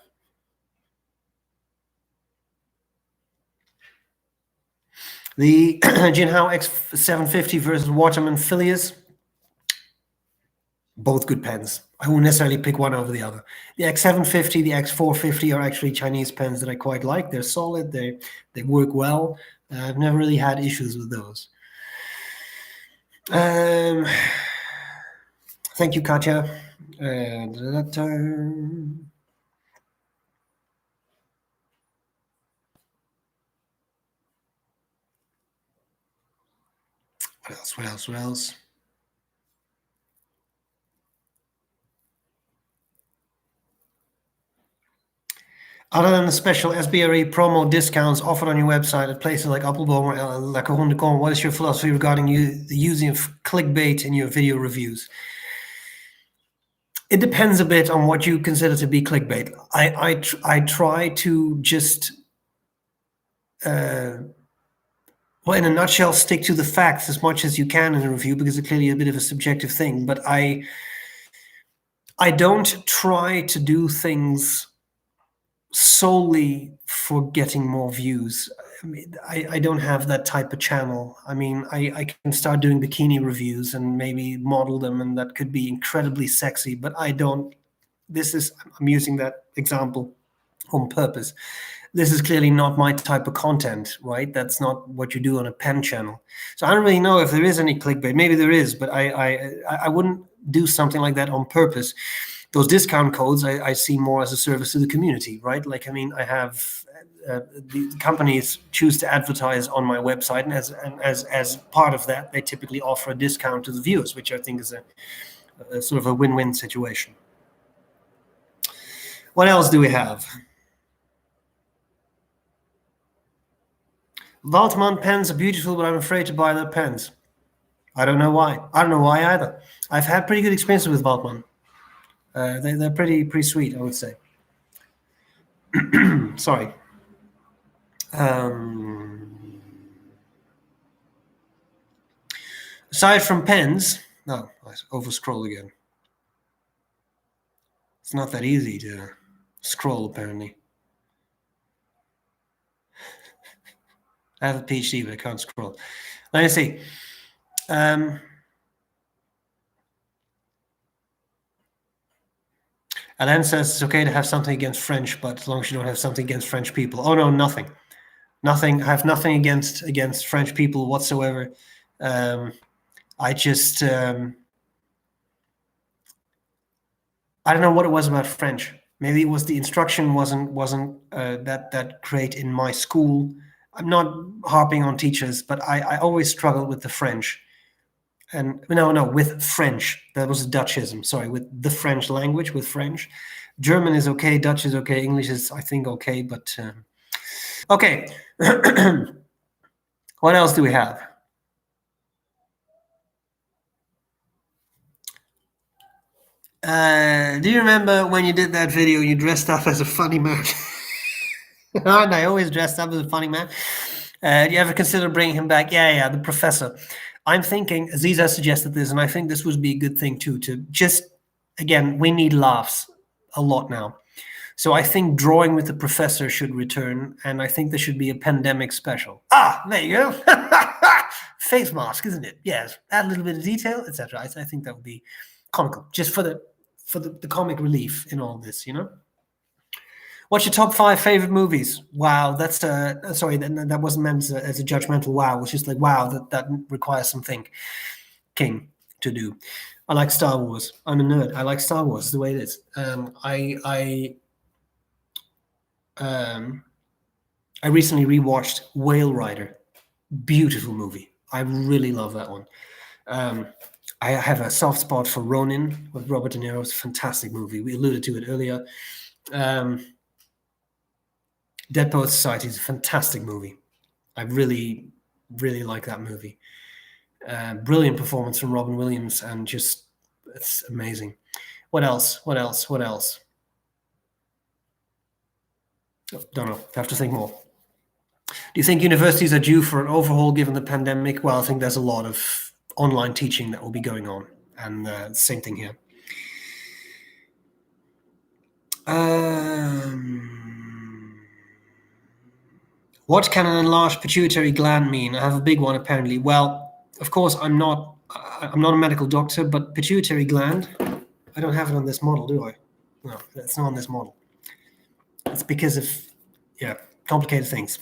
The Jinhao X750 versus Waterman Phileas, both good pens. I won't necessarily pick one over the other. The X750, the X450 are actually Chinese pens that I quite like. They're solid, they work well. I've never really had issues with those. Thank you, Katya. What else? Other than the special SBRE promo discounts offered on your website at places like Appelboom or La Couronne de Com, what is your philosophy regarding the using of clickbait in your video reviews? It depends a bit on what you consider to be clickbait. I try to just, well, in a nutshell, stick to the facts as much as you can in a review, because it's clearly a bit of a subjective thing. But I don't try to do things solely for getting more views. I mean, I don't have that type of channel. I mean, I can start doing bikini reviews and maybe model them, and that could be incredibly sexy, but I don't. I'm using that example on purpose. This is clearly not my type of content, right? That's not what you do on a pen channel. So I don't really know if there is any clickbait. Maybe there is, but I wouldn't do something like that on purpose. Those discount codes I see more as a service to the community, right? Like, I mean, I have the companies choose to advertise on my website, and as part of that, they typically offer a discount to the viewers, which I think is a sort of a win-win situation. What else do we have? Waltman pens are beautiful, but I'm afraid to buy their pens. I don't know why. I don't know why either. I've had pretty good experiences with Waltman. They're pretty sweet, I would say. Sorry. Aside from pens, no, I over-scroll again. It's not that easy to scroll, apparently. I have a PhD, but I can't scroll. Let me see. Alain says it's okay to have something against French, but as long as you don't have something against French people. Oh no, nothing. Nothing. I have nothing against French people whatsoever. I just I don't know what it was about French. Maybe it was the instruction wasn't that great in my school. I'm not harping on teachers, but I always struggled with the French. And no, with French. That was a Dutchism. Sorry, with the French language, with French. German is okay, Dutch is okay, English is, I think, okay, but okay. What else do we have? Do you remember when you did that video, you dressed up as a funny man? Aren't I always dressed up as a funny man? Do you ever consider bringing him back? Yeah, the professor. I'm thinking, Aziza suggested this, and I think this would be a good thing too, to just, again, we need laughs a lot now. So I think drawing with the professor should return, and I think there should be a pandemic special. There you go. Face mask, isn't it? Yes. Add a little bit of detail, etc. I think that would be comical, just for the comic relief in all this, What's your top 5 favorite movies? Wow, that's sorry, that wasn't meant as a judgmental wow. It was just like, wow, that requires some thinking to do. I like Star Wars. I'm a nerd. I like Star Wars the way it is. I recently rewatched Whale Rider. Beautiful movie. I really love that one. I have a soft spot for Ronin with Robert De Niro. It's a fantastic movie. We alluded to it earlier. Dead Poets Society is a fantastic movie. I really, really like that movie. Brilliant performance from Robin Williams, and just, it's amazing. What else? Don't know. Have to think more. Do you think universities are due for an overhaul given the pandemic? Well, I think there's a lot of online teaching that will be going on, and same thing here. What can an enlarged pituitary gland mean? I have a big one, apparently. Well, of course, I'm not a medical doctor, but pituitary gland, I don't have it on this model, do I? No, it's not on this model. It's because of, complicated things.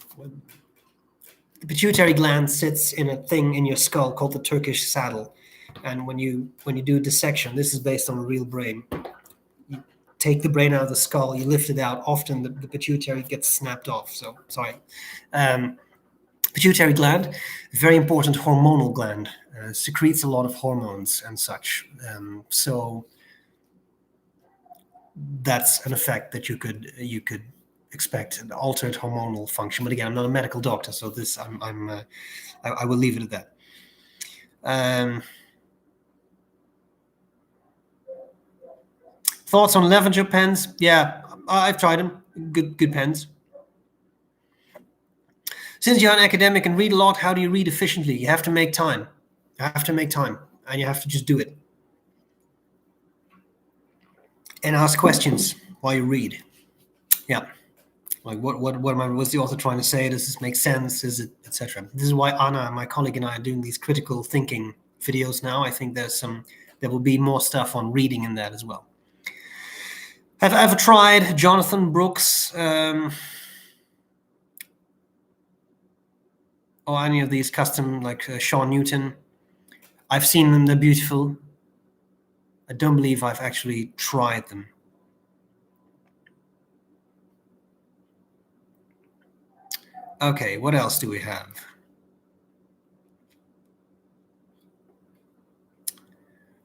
The pituitary gland sits in a thing in your skull called the Turkish saddle. And when you do a dissection, this is based on a real brain. You take the brain out of the skull, you lift it out. Often the pituitary gets snapped off. So, sorry. Pituitary gland, very important hormonal gland. Secretes a lot of hormones and such. So that's an effect that you could expect, an altered hormonal function. But again, I'm not a medical doctor, so this I will leave it at that. Thoughts on lavender pens? Yeah, I've tried them. Good pens. Since you're an academic and read a lot, how do you read efficiently? You have to make time. And you have to just do it. And ask questions while you read. Yeah. Like, what's the author trying to say? Does this make sense? Is it, etc.? This is why Anna, my colleague, and I are doing these critical thinking videos now. I think there will be more stuff on reading in that as well. Have I ever tried Jonathan Brooks or any of these custom, like Sean Newton? I've seen them. They're beautiful. I don't believe I've actually tried them. Okay, what else do we have?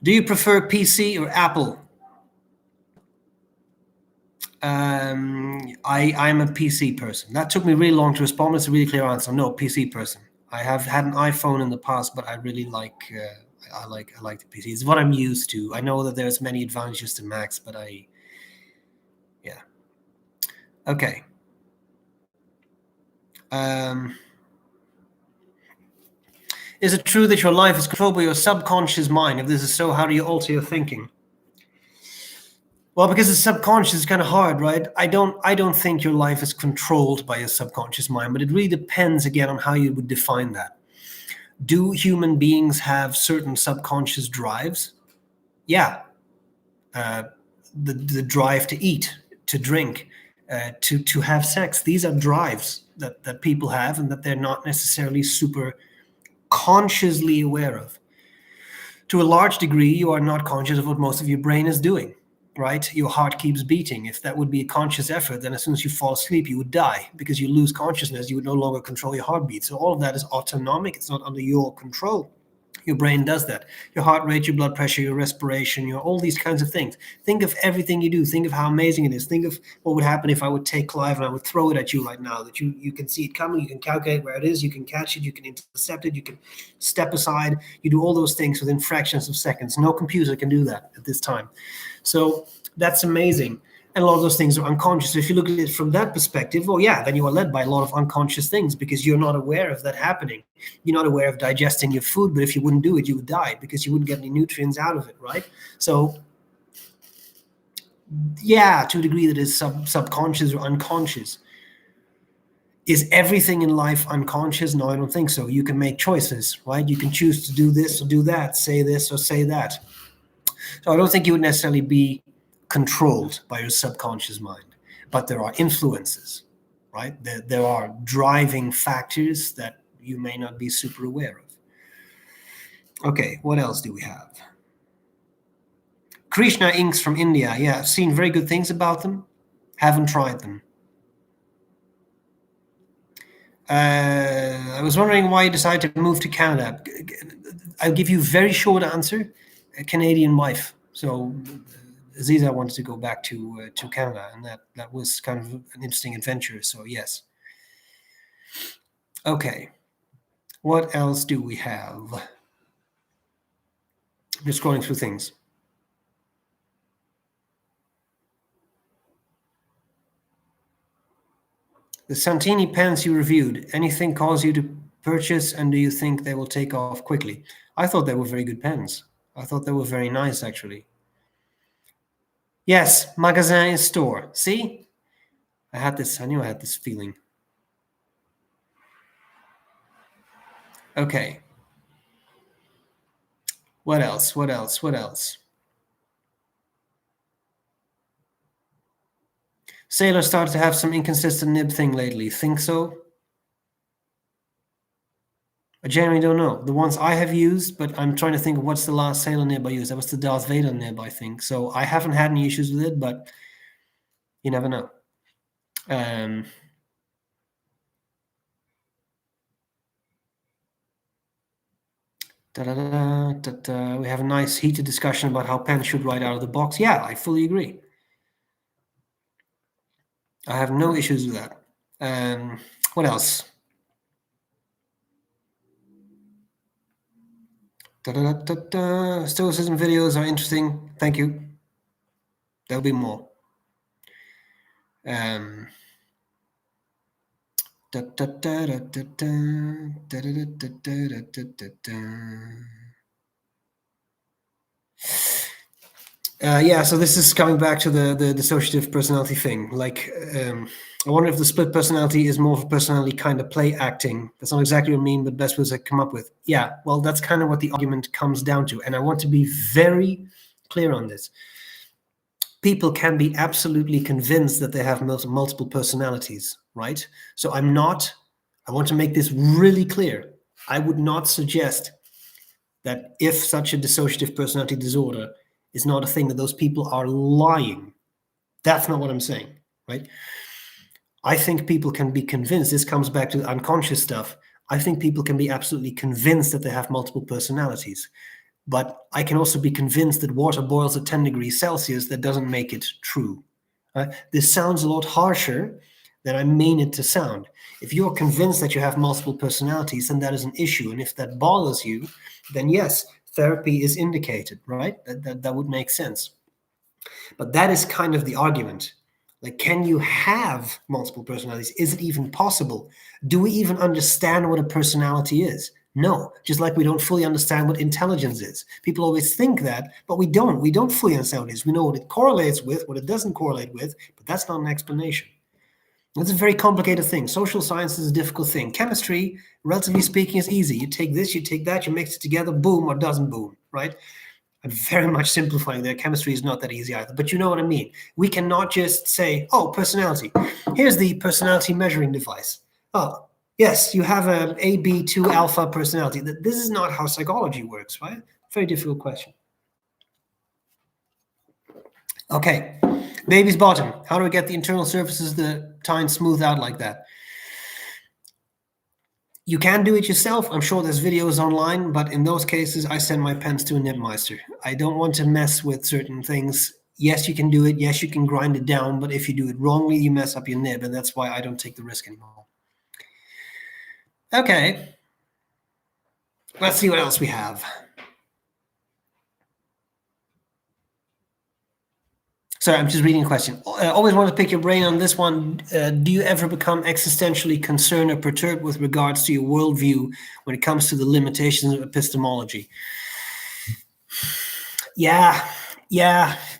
Do you prefer PC or Apple? I'm a PC person. That took me really long to respond. It's a really clear answer. No, PC person. I have had an iPhone in the past, but I really like I like the PC. It's what I'm used to. I know that there's many advantages to Macs, but yeah. Okay. Is it true that your life is controlled by your subconscious mind? If this is so, how do you alter your thinking? Well, because it's subconscious, it's kind of hard, right? I don't think your life is controlled by your subconscious mind, but it really depends, again, on how you would define that. Do human beings have certain subconscious drives? Yeah. The drive to eat, to drink, to have sex. These are drives that people have and that they're not necessarily super consciously aware of. To a large degree, you are not conscious of what most of your brain is doing, right? Your heart keeps beating. If that would be a conscious effort, then as soon as you fall asleep, you would die because you lose consciousness. You would no longer control your heartbeat. So all of that is autonomic. It's not under your control. Your brain does that. Your heart rate, your blood pressure, your respiration, all these kinds of things. Think of everything you do. Think of how amazing it is. Think of what would happen if I would take Clive and I would throw it at you right now, that you can see it coming, you can calculate where it is, you can catch it, you can intercept it, you can step aside. You do all those things within fractions of seconds. No computer can do that at this time. So that's amazing. And a lot of those things are unconscious. So if you look at it from that perspective, well, yeah, then you are led by a lot of unconscious things because you're not aware of that happening. You're not aware of digesting your food, but if you wouldn't do it, you would die because you wouldn't get any nutrients out of it, right? So yeah, to a degree that is subconscious or unconscious. Is everything in life unconscious? No, I don't think so. You can make choices, right? You can choose to do this or do that, say this or say that. So I don't think you would necessarily be controlled by your subconscious mind, but there are influences, right? There are driving factors that you may not be super aware of. Okay, what else do we have? Krishna inks from India. Yeah, I've seen very good things about them. Haven't tried them. I was wondering why you decided to move to Canada. I'll give you a very short answer. A Canadian wife. So Aziza wanted to go back to Canada, and that was kind of an interesting adventure. So yes. Okay. What else do we have? I'm just scrolling through things. The Santini pens you reviewed, anything cause you to purchase, and do you think they will take off quickly? I thought they were very good pens. I thought they were very nice, actually. Yes, magasin is store. See? I knew I had this feeling. Okay. What else? What else? What else? Sailor started to have some inconsistent nib thing lately. Think so? I genuinely don't know. The ones I have used, but I'm trying to think of what's the last Sailor nib I used. That was the Darth Vader nib, I think. So I haven't had any issues with it, but you never know. We have a nice heated discussion about how pens should write out of the box. Yeah, I fully agree. I have no issues with that. What else? Stoicism videos are interesting. Thank you. There'll be more. Yeah, so this is coming back to the dissociative personality thing. Like, I wonder if the split personality is more of a personality kind of play acting. That's not exactly what I mean, but best words I come up with. Yeah, well, that's kind of what the argument comes down to. And I want to be very clear on this. People can be absolutely convinced that they have multiple personalities, right? So I want to make this really clear. I would not suggest that if such a dissociative personality disorder is not a thing, that those people are lying. That's not what I'm saying, right? I think people can be convinced. This comes back to the unconscious stuff. I think people can be absolutely convinced that they have multiple personalities. But I can also be convinced that water boils at 10 degrees Celsius. That doesn't make it true. This sounds a lot harsher than I mean it to sound. If you're convinced that you have multiple personalities, then that is an issue. And if that bothers you, then yes, therapy is indicated, right? That would make sense. But that is kind of the argument. Like, can you have multiple personalities? Is it even possible? Do we even understand what a personality is? No, just like we don't fully understand what intelligence is. People always think that, but we don't. We don't fully understand what it is. We know what it correlates with, what it doesn't correlate with, but that's not an explanation. It's a very complicated thing. Social science is a difficult thing. Chemistry, relatively speaking, is easy. You take this, you take that, you mix it together, boom, or doesn't boom, right? I'm very much simplifying there. Chemistry is not that easy either, but you know what I mean. We cannot just say, oh, personality. Here's the personality measuring device. Oh, yes, you have an AB2 alpha personality. This is not how psychology works, right? Very difficult question. Okay, baby's bottom. How do I get the internal surfaces of the tine smoothed out like that? You can do it yourself. I'm sure there's videos online, but in those cases, I send my pens to a nibmeister. I don't want to mess with certain things. Yes, you can do it. Yes, you can grind it down, but if you do it wrongly, you mess up your nib, and that's why I don't take the risk anymore. Okay. Let's see what else we have. Sorry, I'm just reading a question. Always want to pick your brain on this one. Do you ever become existentially concerned or perturbed with regards to your worldview when it comes to the limitations of epistemology? Yeah,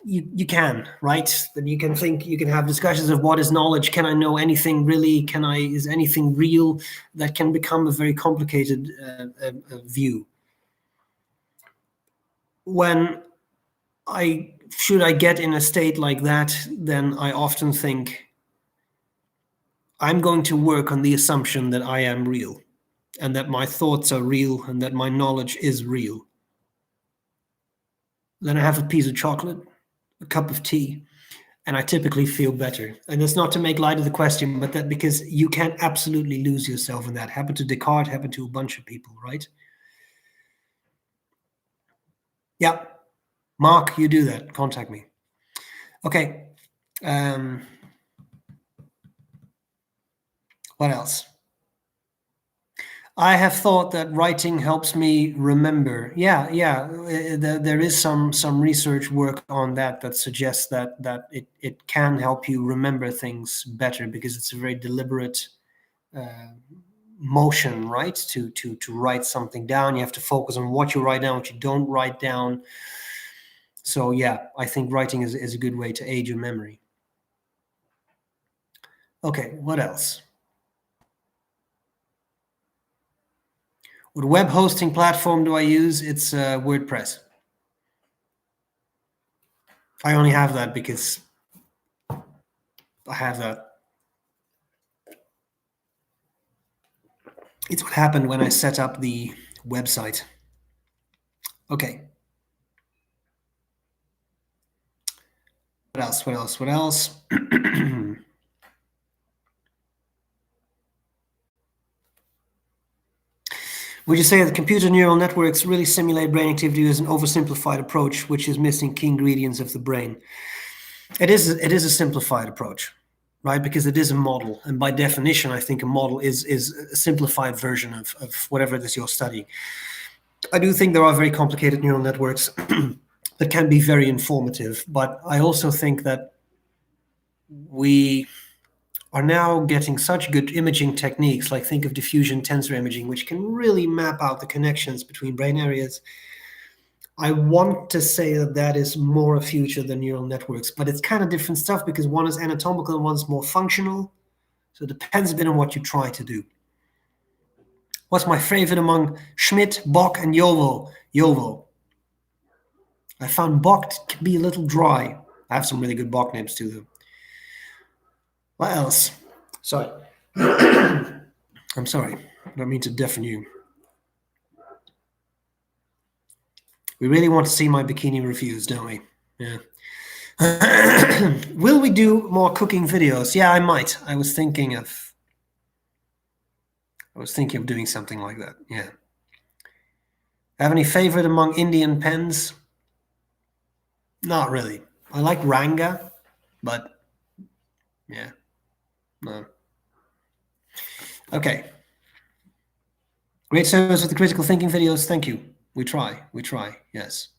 you can, right? Then you can think, you can have discussions of what is knowledge. Can I know anything really? Is anything real? That can become a very complicated view. When should I get in a state like that, then I often think I'm going to work on the assumption that I am real and that my thoughts are real and that my knowledge is real. Then I have a piece of chocolate, a cup of tea, and I typically feel better. And it's not to make light of the question, but that because you can absolutely lose yourself in that. Happened to Descartes, happened to a bunch of people, right? Yeah. Mark, you do that. Contact me. Okay. What else? I have thought that writing helps me remember. Yeah. There is some research work on that suggests that it can help you remember things better because it's a very deliberate motion, right? To write something down. You have to focus on what you write down, what you don't write down. So yeah, I think writing is a good way to aid your memory. Okay, what else? What web hosting platform do I use? It's WordPress. I only have that because I have that. It's what happened when I set up the website. Okay. What else? Would you say that computer neural networks really simulate brain activity as an oversimplified approach, which is missing key ingredients of the brain? It is a simplified approach, right? Because it is a model. And by definition, I think a model is a simplified version of whatever it is you're studying. I do think there are very complicated neural networks that can be very informative, but I also think that we are now getting such good imaging techniques, like think of diffusion tensor imaging, which can really map out the connections between brain areas. I want to say that is more a future than neural networks, but it's kind of different stuff because one is anatomical and one's more functional. So it depends a bit on what you try to do. What's my favorite among Schmidt, Bock, and Jovo? Jovo. I found Bock can be a little dry. I have some really good Bock names too, though. What else? Sorry. I'm sorry. I don't mean to deafen you. We really want to see my bikini reviews, don't we? Yeah. Will we do more cooking videos? Yeah, I might. I was thinking of doing something like that. Yeah. Have any favorite among Indian pens? Not really. I like Ranga, but yeah. No. Okay. Great service with the critical thinking videos. Thank you. We try. Yes.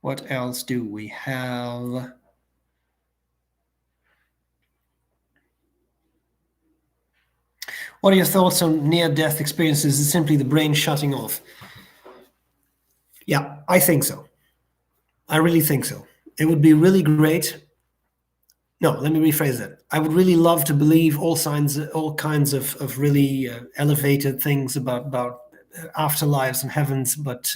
What else do we have? What are your thoughts on near-death experiences? Is it simply the brain shutting off? Yeah, I think so. I really think so. It would be really great. No, let me rephrase that. I would really love to believe all kinds of really elevated things about afterlives and heavens, but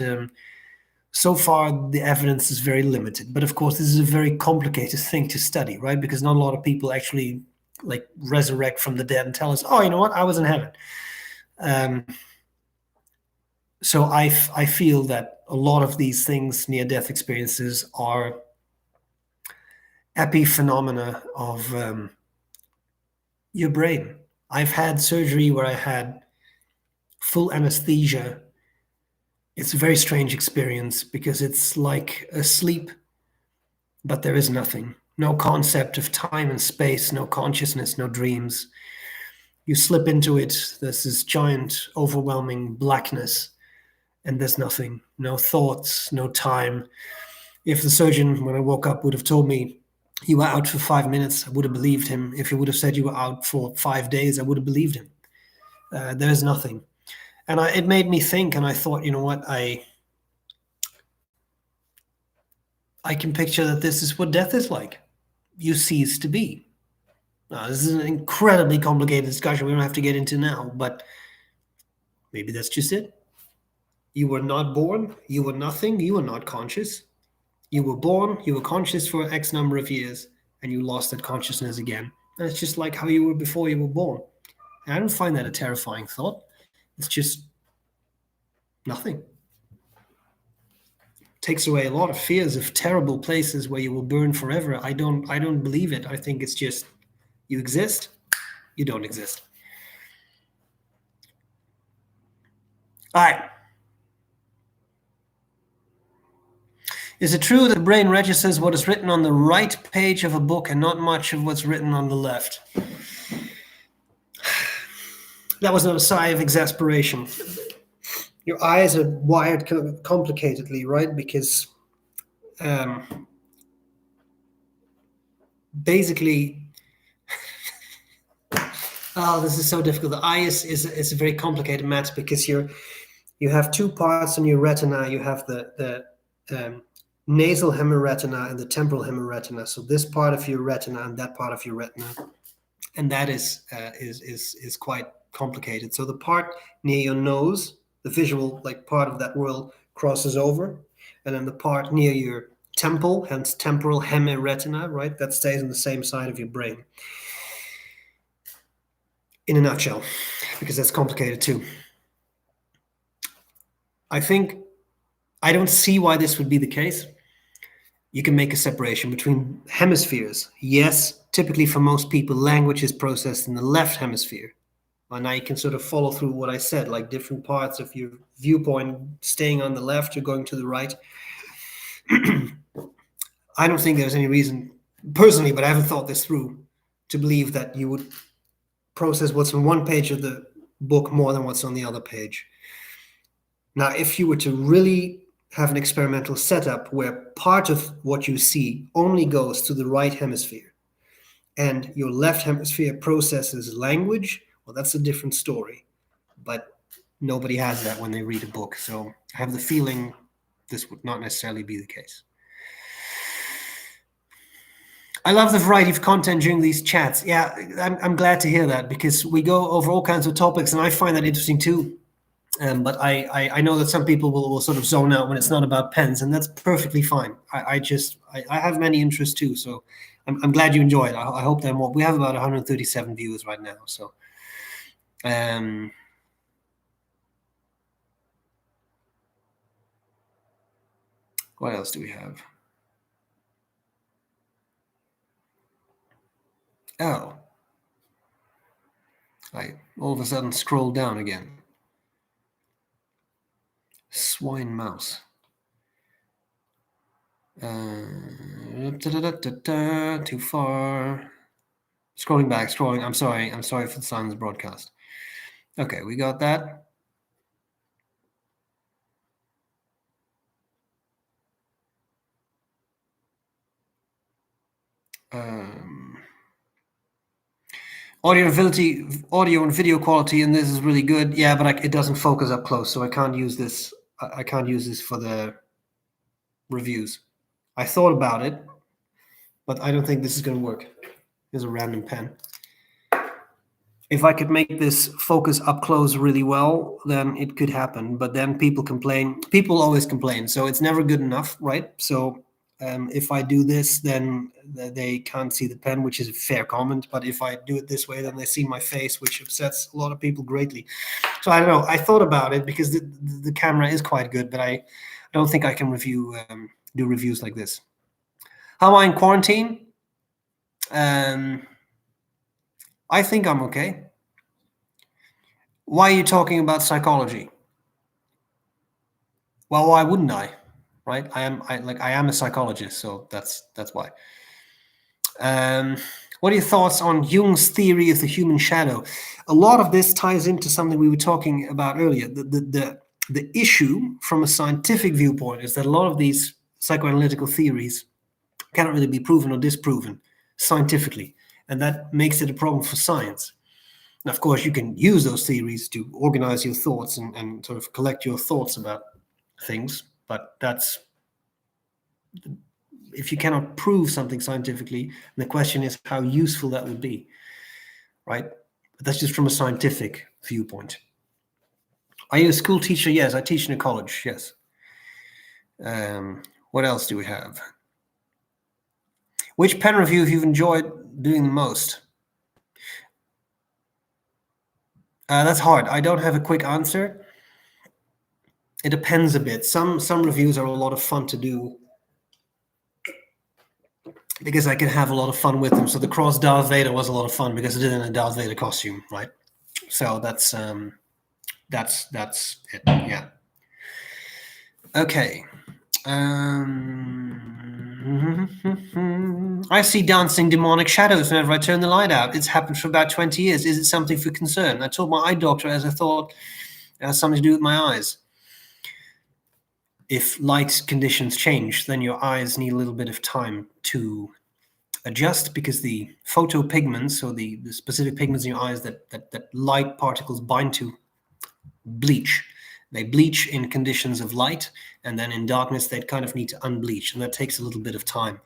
so far the evidence is very limited. But of course, this is a very complicated thing to study, right? Because not a lot of people actually like resurrect from the dead and tell us, oh, you know what, I was in heaven. So I feel that a lot of these things, near-death experiences, are epiphenomena of your brain. I've had surgery where I had full anesthesia. It's a very strange experience because it's like a sleep, but there is nothing. No concept of time and space, no consciousness, no dreams. You slip into it, there's this giant, overwhelming blackness, and there's nothing. No thoughts, no time. If the surgeon, when I woke up, would have told me you were out for 5 minutes, I would have believed him. If he would have said you were out for 5 days, I would have believed him. There's nothing. And it made me think, and I thought, you know what, I can picture that this is what death is like. You cease to be. Now, this is an incredibly complicated discussion we don't have to get into now, but maybe that's just it. You were not born, you were nothing, you were not conscious. You were born, you were conscious for X number of years, and you lost that consciousness again. And it's just like how you were before you were born. And I don't find that a terrifying thought. It's just nothing. It takes away a lot of fears of terrible places where you will burn forever. I don't believe it. I think it's just you exist, you don't exist. All right. Is it true that the brain registers what is written on the right page of a book and not much of what's written on the left? That was not a sigh of exasperation. Your eyes are wired complicatedly, right? Because basically, oh, this is so difficult. The eye is a very complicated matter because you have two parts in your retina. You have the nasal hemiretina and the temporal hemiretina. So this part of your retina and that part of your retina, and that is quite complicated. So the part near your nose, the visual part of that world, crosses over, and then the part near your temple, hence temporal hemiretina, right, that stays on the same side of your brain. In a nutshell, because that's complicated too. I don't see why this would be the case. You can make a separation between hemispheres. Yes, typically for most people, language is processed in the left hemisphere. And now you can sort of follow through what I said, like different parts of your viewpoint staying on the left or going to the right. I don't think there's any reason, personally, but I haven't thought this through, to believe that you would process what's on one page of the book more than what's on the other page. Now, if you were to really have an experimental setup where part of what you see only goes to the right hemisphere and your left hemisphere processes language, well, that's a different story. But nobody has that when they read a book. So I have the feeling this would not necessarily be the case. I love the variety of content during these chats. Yeah, I'm glad to hear that, because we go over all kinds of topics and I find that interesting too. But I know that some people will sort of zone out when it's not about pens, and that's perfectly fine. I have many interests too, so I'm glad you enjoy it. I hope that more. We have about 137 viewers right now, so. What else do we have? Oh, I all of a sudden scroll down again. Swine mouse. Too far. Scrolling back, scrolling. I'm sorry for the silence broadcast. Okay, we got that. Audio and video quality in this is really good. Yeah, but it doesn't focus up close, so I can't use this. I can't use this for the reviews. I thought about it, but I don't think this is going to work. Here's a random pen. If I could make this focus up close really well, then it could happen. But then people complain. People always complain, so it's never good enough, right? So if I do this, then they can't see the pen, which is a fair comment. But if I do it this way, then they see my face, which upsets a lot of people greatly. So I don't know. I thought about it because the camera is quite good, but I don't think I can do reviews like this. How am I in quarantine? I think I'm okay. Why are you talking about psychology? Well, why wouldn't I? Right? I am a psychologist, so that's why. What are your thoughts on Jung's theory of the human shadow? A lot of this ties into something we were talking about earlier. The issue from a scientific viewpoint is that a lot of these psychoanalytical theories cannot really be proven or disproven scientifically, and that makes it a problem for science. And of course, you can use those theories to organize your thoughts and sort of collect your thoughts about things, but that's, if you cannot prove something scientifically, the question is how useful that would be, right? But that's just from a scientific viewpoint. Are you a school teacher? Yes, I teach in a college, yes. What else do we have? Which pen review have you enjoyed doing the most? That's hard. I don't have a quick answer. It depends a bit. Some reviews are a lot of fun to do because I can have a lot of fun with them. So the Cross Darth Vader was a lot of fun because I did it in a Darth Vader costume, right? So that's it. Yeah. Okay. I see dancing demonic shadows whenever I turn the light out. It's happened for about 20 years. Is it something for concern? I told my eye doctor, as I thought it has something to do with my eyes. If light conditions change, then your eyes need a little bit of time to adjust because the photopigments, so the specific pigments in your eyes that light particles bind to, bleach. They bleach in conditions of light, and then in darkness they kind of need to unbleach, and that takes a little bit of time.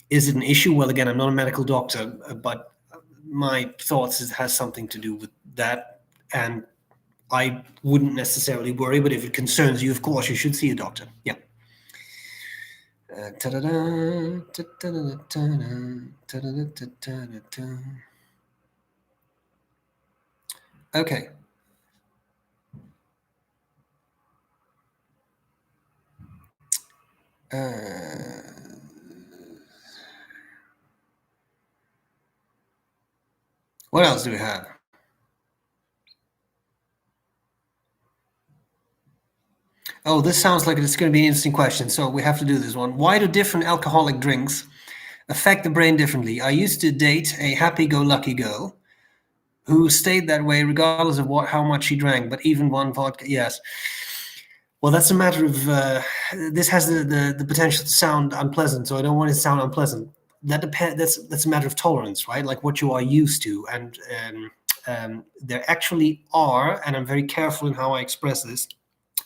Is it an issue? Well, again, I'm not a medical doctor, but my thoughts is it has something to do with that, and I wouldn't necessarily worry, but if it concerns you, of course, you should see a doctor. Yeah. Okay. What else do we have? Oh, this sounds like it's going to be an interesting question, so we have to do this one. Why do different alcoholic drinks affect the brain differently? I used to date a happy-go-lucky girl who stayed that way regardless of how much she drank, but even one vodka, yes. Well, that's a matter of, this has the potential to sound unpleasant, so I don't want it to sound unpleasant. That's a matter of tolerance, right? Like what you are used to. And there actually are, and I'm very careful in how I express this,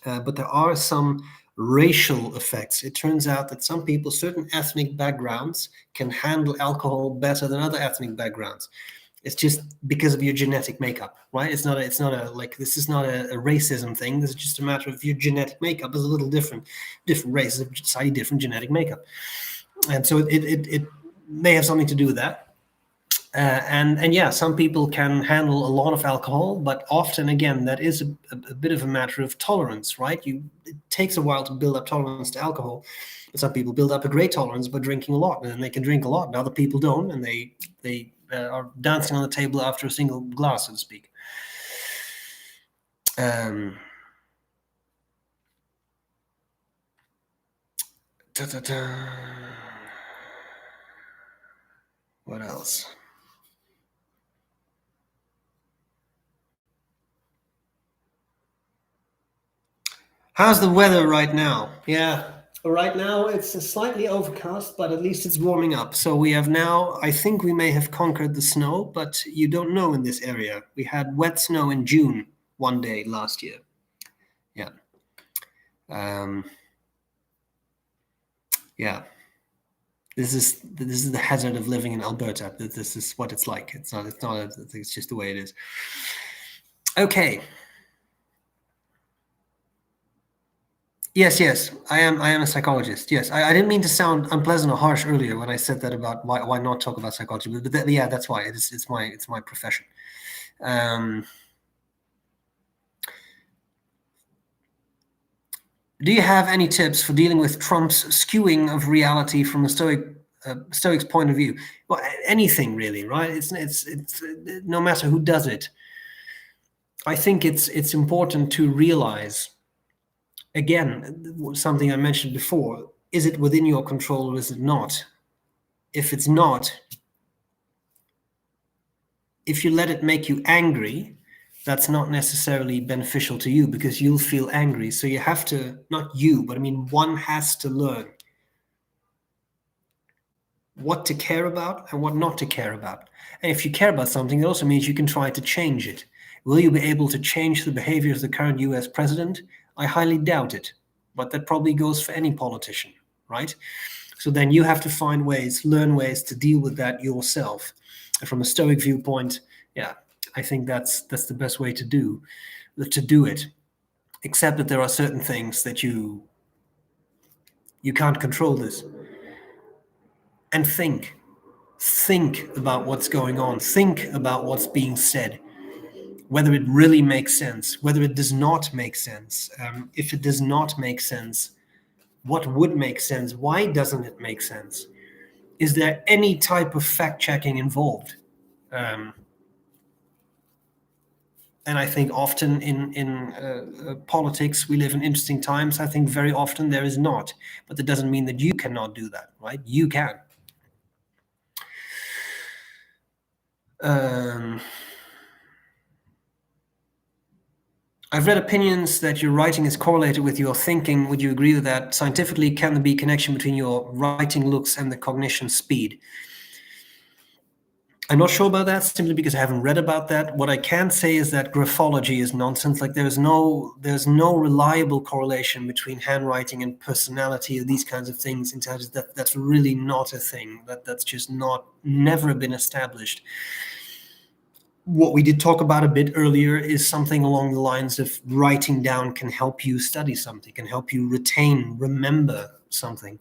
but there are some racial effects. It turns out that some people, certain ethnic backgrounds, can handle alcohol better than other ethnic backgrounds. It's just because of your genetic makeup, right? It's not a like, this is not a racism thing. This is just a matter of your genetic makeup is a little different. Different races have slightly different genetic makeup. And so it may have something to do with that. And yeah, some people can handle a lot of alcohol, but often, again, that is a bit of a matter of tolerance, right? It takes a while to build up tolerance to alcohol. But some people build up a great tolerance by drinking a lot, and they can drink a lot, and other people don't, and they are dancing on the table after a single glass, so to speak. What else? How's the weather right now? Yeah, right now it's slightly overcast, but at least it's warming up. So we have now, I think we may have conquered the snow, but you don't know in this area. We had wet snow in June one day last year. Yeah. Yeah. This is the hazard of living in Alberta. This is what it's like. It's just the way it is. Okay. Yes, I am a psychologist. Yes, I didn't mean to sound unpleasant or harsh earlier when I said that about why not talk about psychology. But yeah, that's why it's my profession. Do you have any tips for dealing with Trump's skewing of reality from a Stoic's point of view? Well, anything really, right? It's no matter who does it. I think it's important to realize, again, something I mentioned before, is it within your control or is it not? If it's not, if you let it make you angry, that's not necessarily beneficial to you because you'll feel angry. So you have to, not you, but I mean, one has to learn what to care about and what not to care about. And if you care about something, it also means you can try to change it. Will you be able to change the behavior of the current US president? I highly doubt it, but that probably goes for any politician, right? So then you have to find ways, learn ways to deal with that yourself. And from a Stoic viewpoint, yeah, I think that's the best way to do it. Except that there are certain things that you can't control this. And think about what's going on. Think about what's being said, whether it really makes sense, whether it does not make sense. If it does not make sense, what would make sense? Why doesn't it make sense? Is there any type of fact-checking involved? And I think often in politics, we live in interesting times. I think very often there is not. But that doesn't mean that you cannot do that, right? You can. I've read opinions that your writing is correlated with your thinking. Would you agree with that? Scientifically, can there be a connection between your writing looks and the cognition speed? I'm not sure about that simply because I haven't read about that. What I can say is that graphology is nonsense. Like there's no reliable correlation between handwriting and personality or these kinds of things. In terms of that's really not a thing. That's just never been established. What we did talk about a bit earlier is something along the lines of writing down can help you study something, can help you remember something.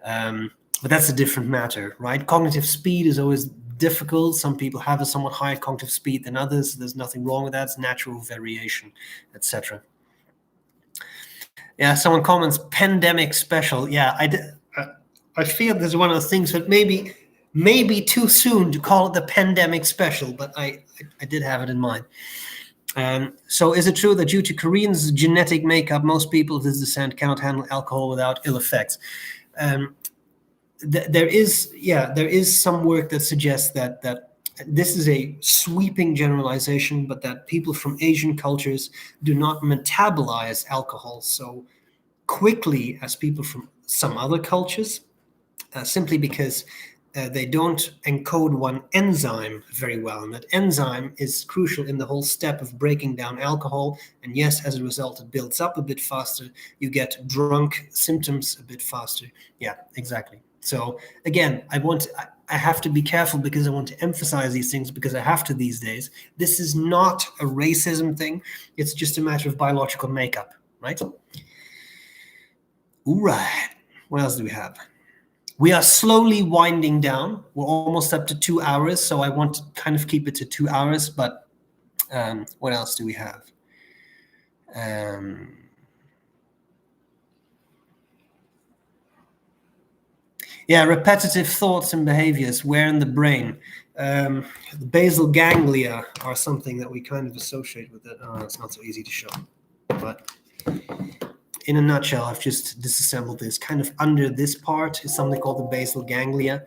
But that's a different matter, right? Cognitive speed is always difficult. Some people have a somewhat higher cognitive speed than others. There's nothing wrong with that. It's natural variation, etc. Yeah, someone comments, pandemic special. Yeah, I feel this is one of the things that maybe too soon to call it the pandemic special, but I did have it in mind. So is it true that due to Koreans' genetic makeup, most people of this descent cannot handle alcohol without ill effects? There is some work that suggests that this is a sweeping generalization, but that people from Asian cultures do not metabolize alcohol so quickly as people from some other cultures, simply because they don't encode one enzyme very well. And that enzyme is crucial in the whole step of breaking down alcohol. And yes, as a result, it builds up a bit faster. You get drunk symptoms a bit faster. Yeah, exactly. So again, I have to be careful because I want to emphasize these things because I have to these days. This is not a racism thing. It's just a matter of biological makeup, right? All right. What else do we have? We are slowly winding down. We're almost up to 2 hours, so I want to kind of keep it to 2 hours, but what else do we have? Yeah, repetitive thoughts and behaviors. Where in the brain? The basal ganglia are something that we kind of associate with it. Oh, it's not so easy to show. But in a nutshell, I've just disassembled this. Kind of under this part is something called the basal ganglia.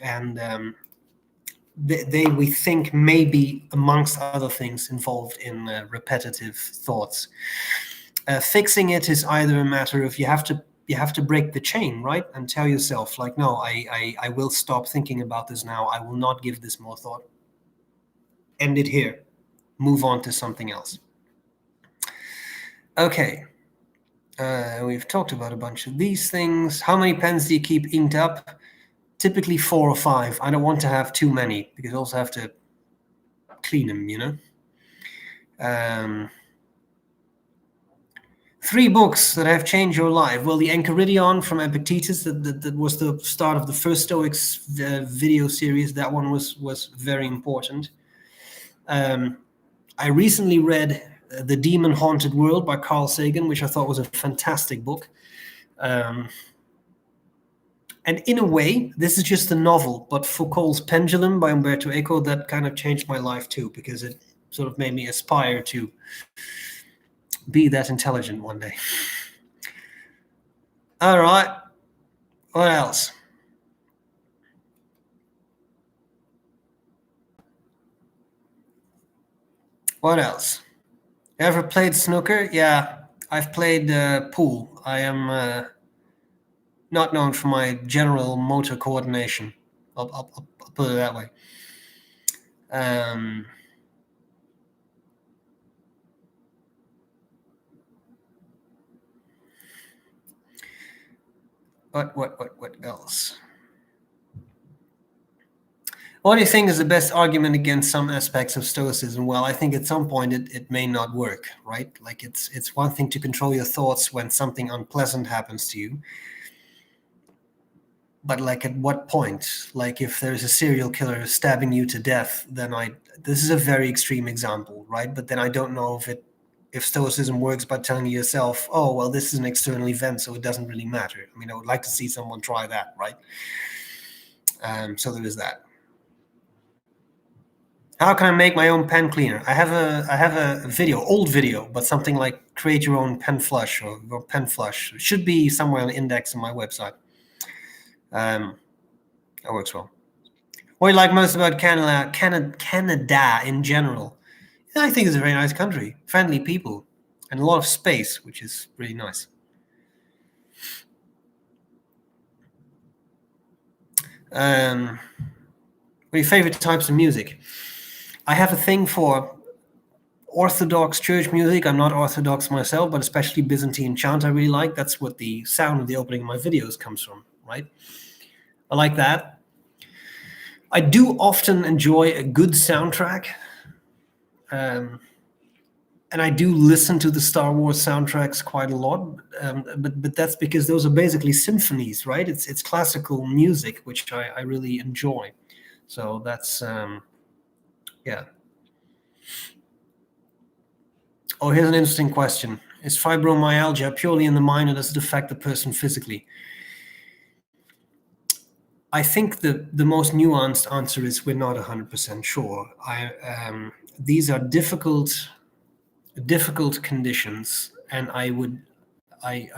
And they we think may be, amongst other things, involved in repetitive thoughts. Fixing it is either a matter of you have to break the chain, right? And tell yourself, like, no, I will stop thinking about this now. I will not give this more thought. End it here. Move on to something else. Okay. We've talked about a bunch of these things. How many pens do you keep inked up? Typically 4 or 5. I don't want to have too many because I also have to clean them, you know? 3 books that have changed your life. Well, the Enchiridion from Epictetus, that was the start of the first Stoics video series. That one was very important. I recently read The Demon Haunted World by Carl Sagan, which I thought was a fantastic book. And in a way, this is just a novel, but Foucault's Pendulum by Umberto Eco, that kind of changed my life too, because it sort of made me aspire to be that intelligent one day. All right. What else? What else? Ever played snooker? Yeah, I've played pool. I am not known for my general motor coordination. I'll put it that way. What else? What do you think is the best argument against some aspects of Stoicism? Well, I think at some point it may not work, right? Like it's one thing to control your thoughts when something unpleasant happens to you. But like at what point? Like if there's a serial killer stabbing you to death, then this is a very extreme example, right? But then I don't know if Stoicism works by telling yourself, oh, well, this is an external event, so it doesn't really matter. I mean, I would like to see someone try that, right? So there is that. How can I make my own pen cleaner? I have a video, old video, but something like create your own pen flush or pen flush. It should be somewhere on the index on my website. That works well. What do you like most about Canada in general? I think it's a very nice country, friendly people, and a lot of space, which is really nice. What are your favorite types of music? I have a thing for Orthodox church music. I'm not Orthodox myself, but especially Byzantine chant I really like. That's what the sound of the opening of my videos comes from, right? I like that. I do often enjoy a good soundtrack. And I do listen to the Star Wars soundtracks quite a lot, but that's because those are basically symphonies, right? It's classical music, which I really enjoy. So that's, yeah. Oh, here's an interesting question. Is fibromyalgia purely in the mind, or does it affect the person physically? I think the most nuanced answer is we're not 100% sure. These are difficult conditions, and I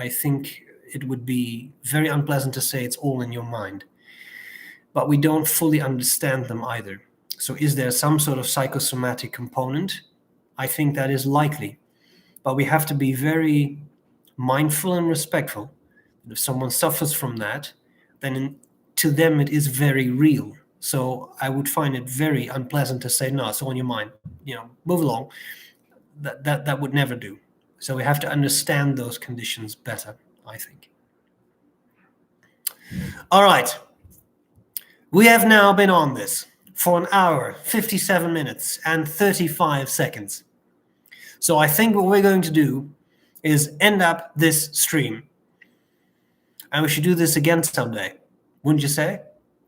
think it would be very unpleasant to say it's all in your mind. But we don't fully understand them either. So is there some sort of psychosomatic component? I think that is likely. But we have to be very mindful and respectful. If someone suffers from that, then to them it is very real. So I would find it very unpleasant to say, no, it's all in your mind. Move along. That would never do. So we have to understand those conditions better, I think. All right. We have now been on this for 1 hour, 57 minutes, and 35 seconds. So I think what we're going to do is end up this stream. And we should do this again someday. Wouldn't you say?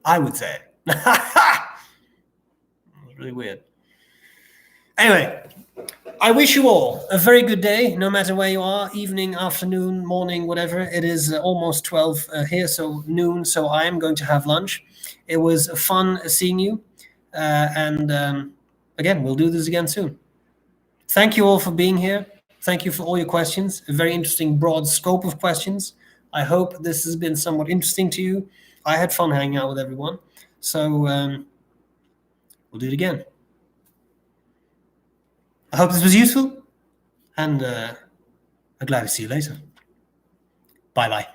I would say. It was really weird. Anyway, I wish you all a very good day, no matter where you are, evening, afternoon, morning, whatever. It is almost 12 here, so noon, so I am going to have lunch. It was fun seeing you, and again, we'll do this again soon. Thank you all for being here. Thank you for all your questions, a very interesting broad scope of questions. I hope this has been somewhat interesting to you. I had fun hanging out with everyone, so we'll do it again. I hope this was useful, and I'm glad to see you later. Bye-bye.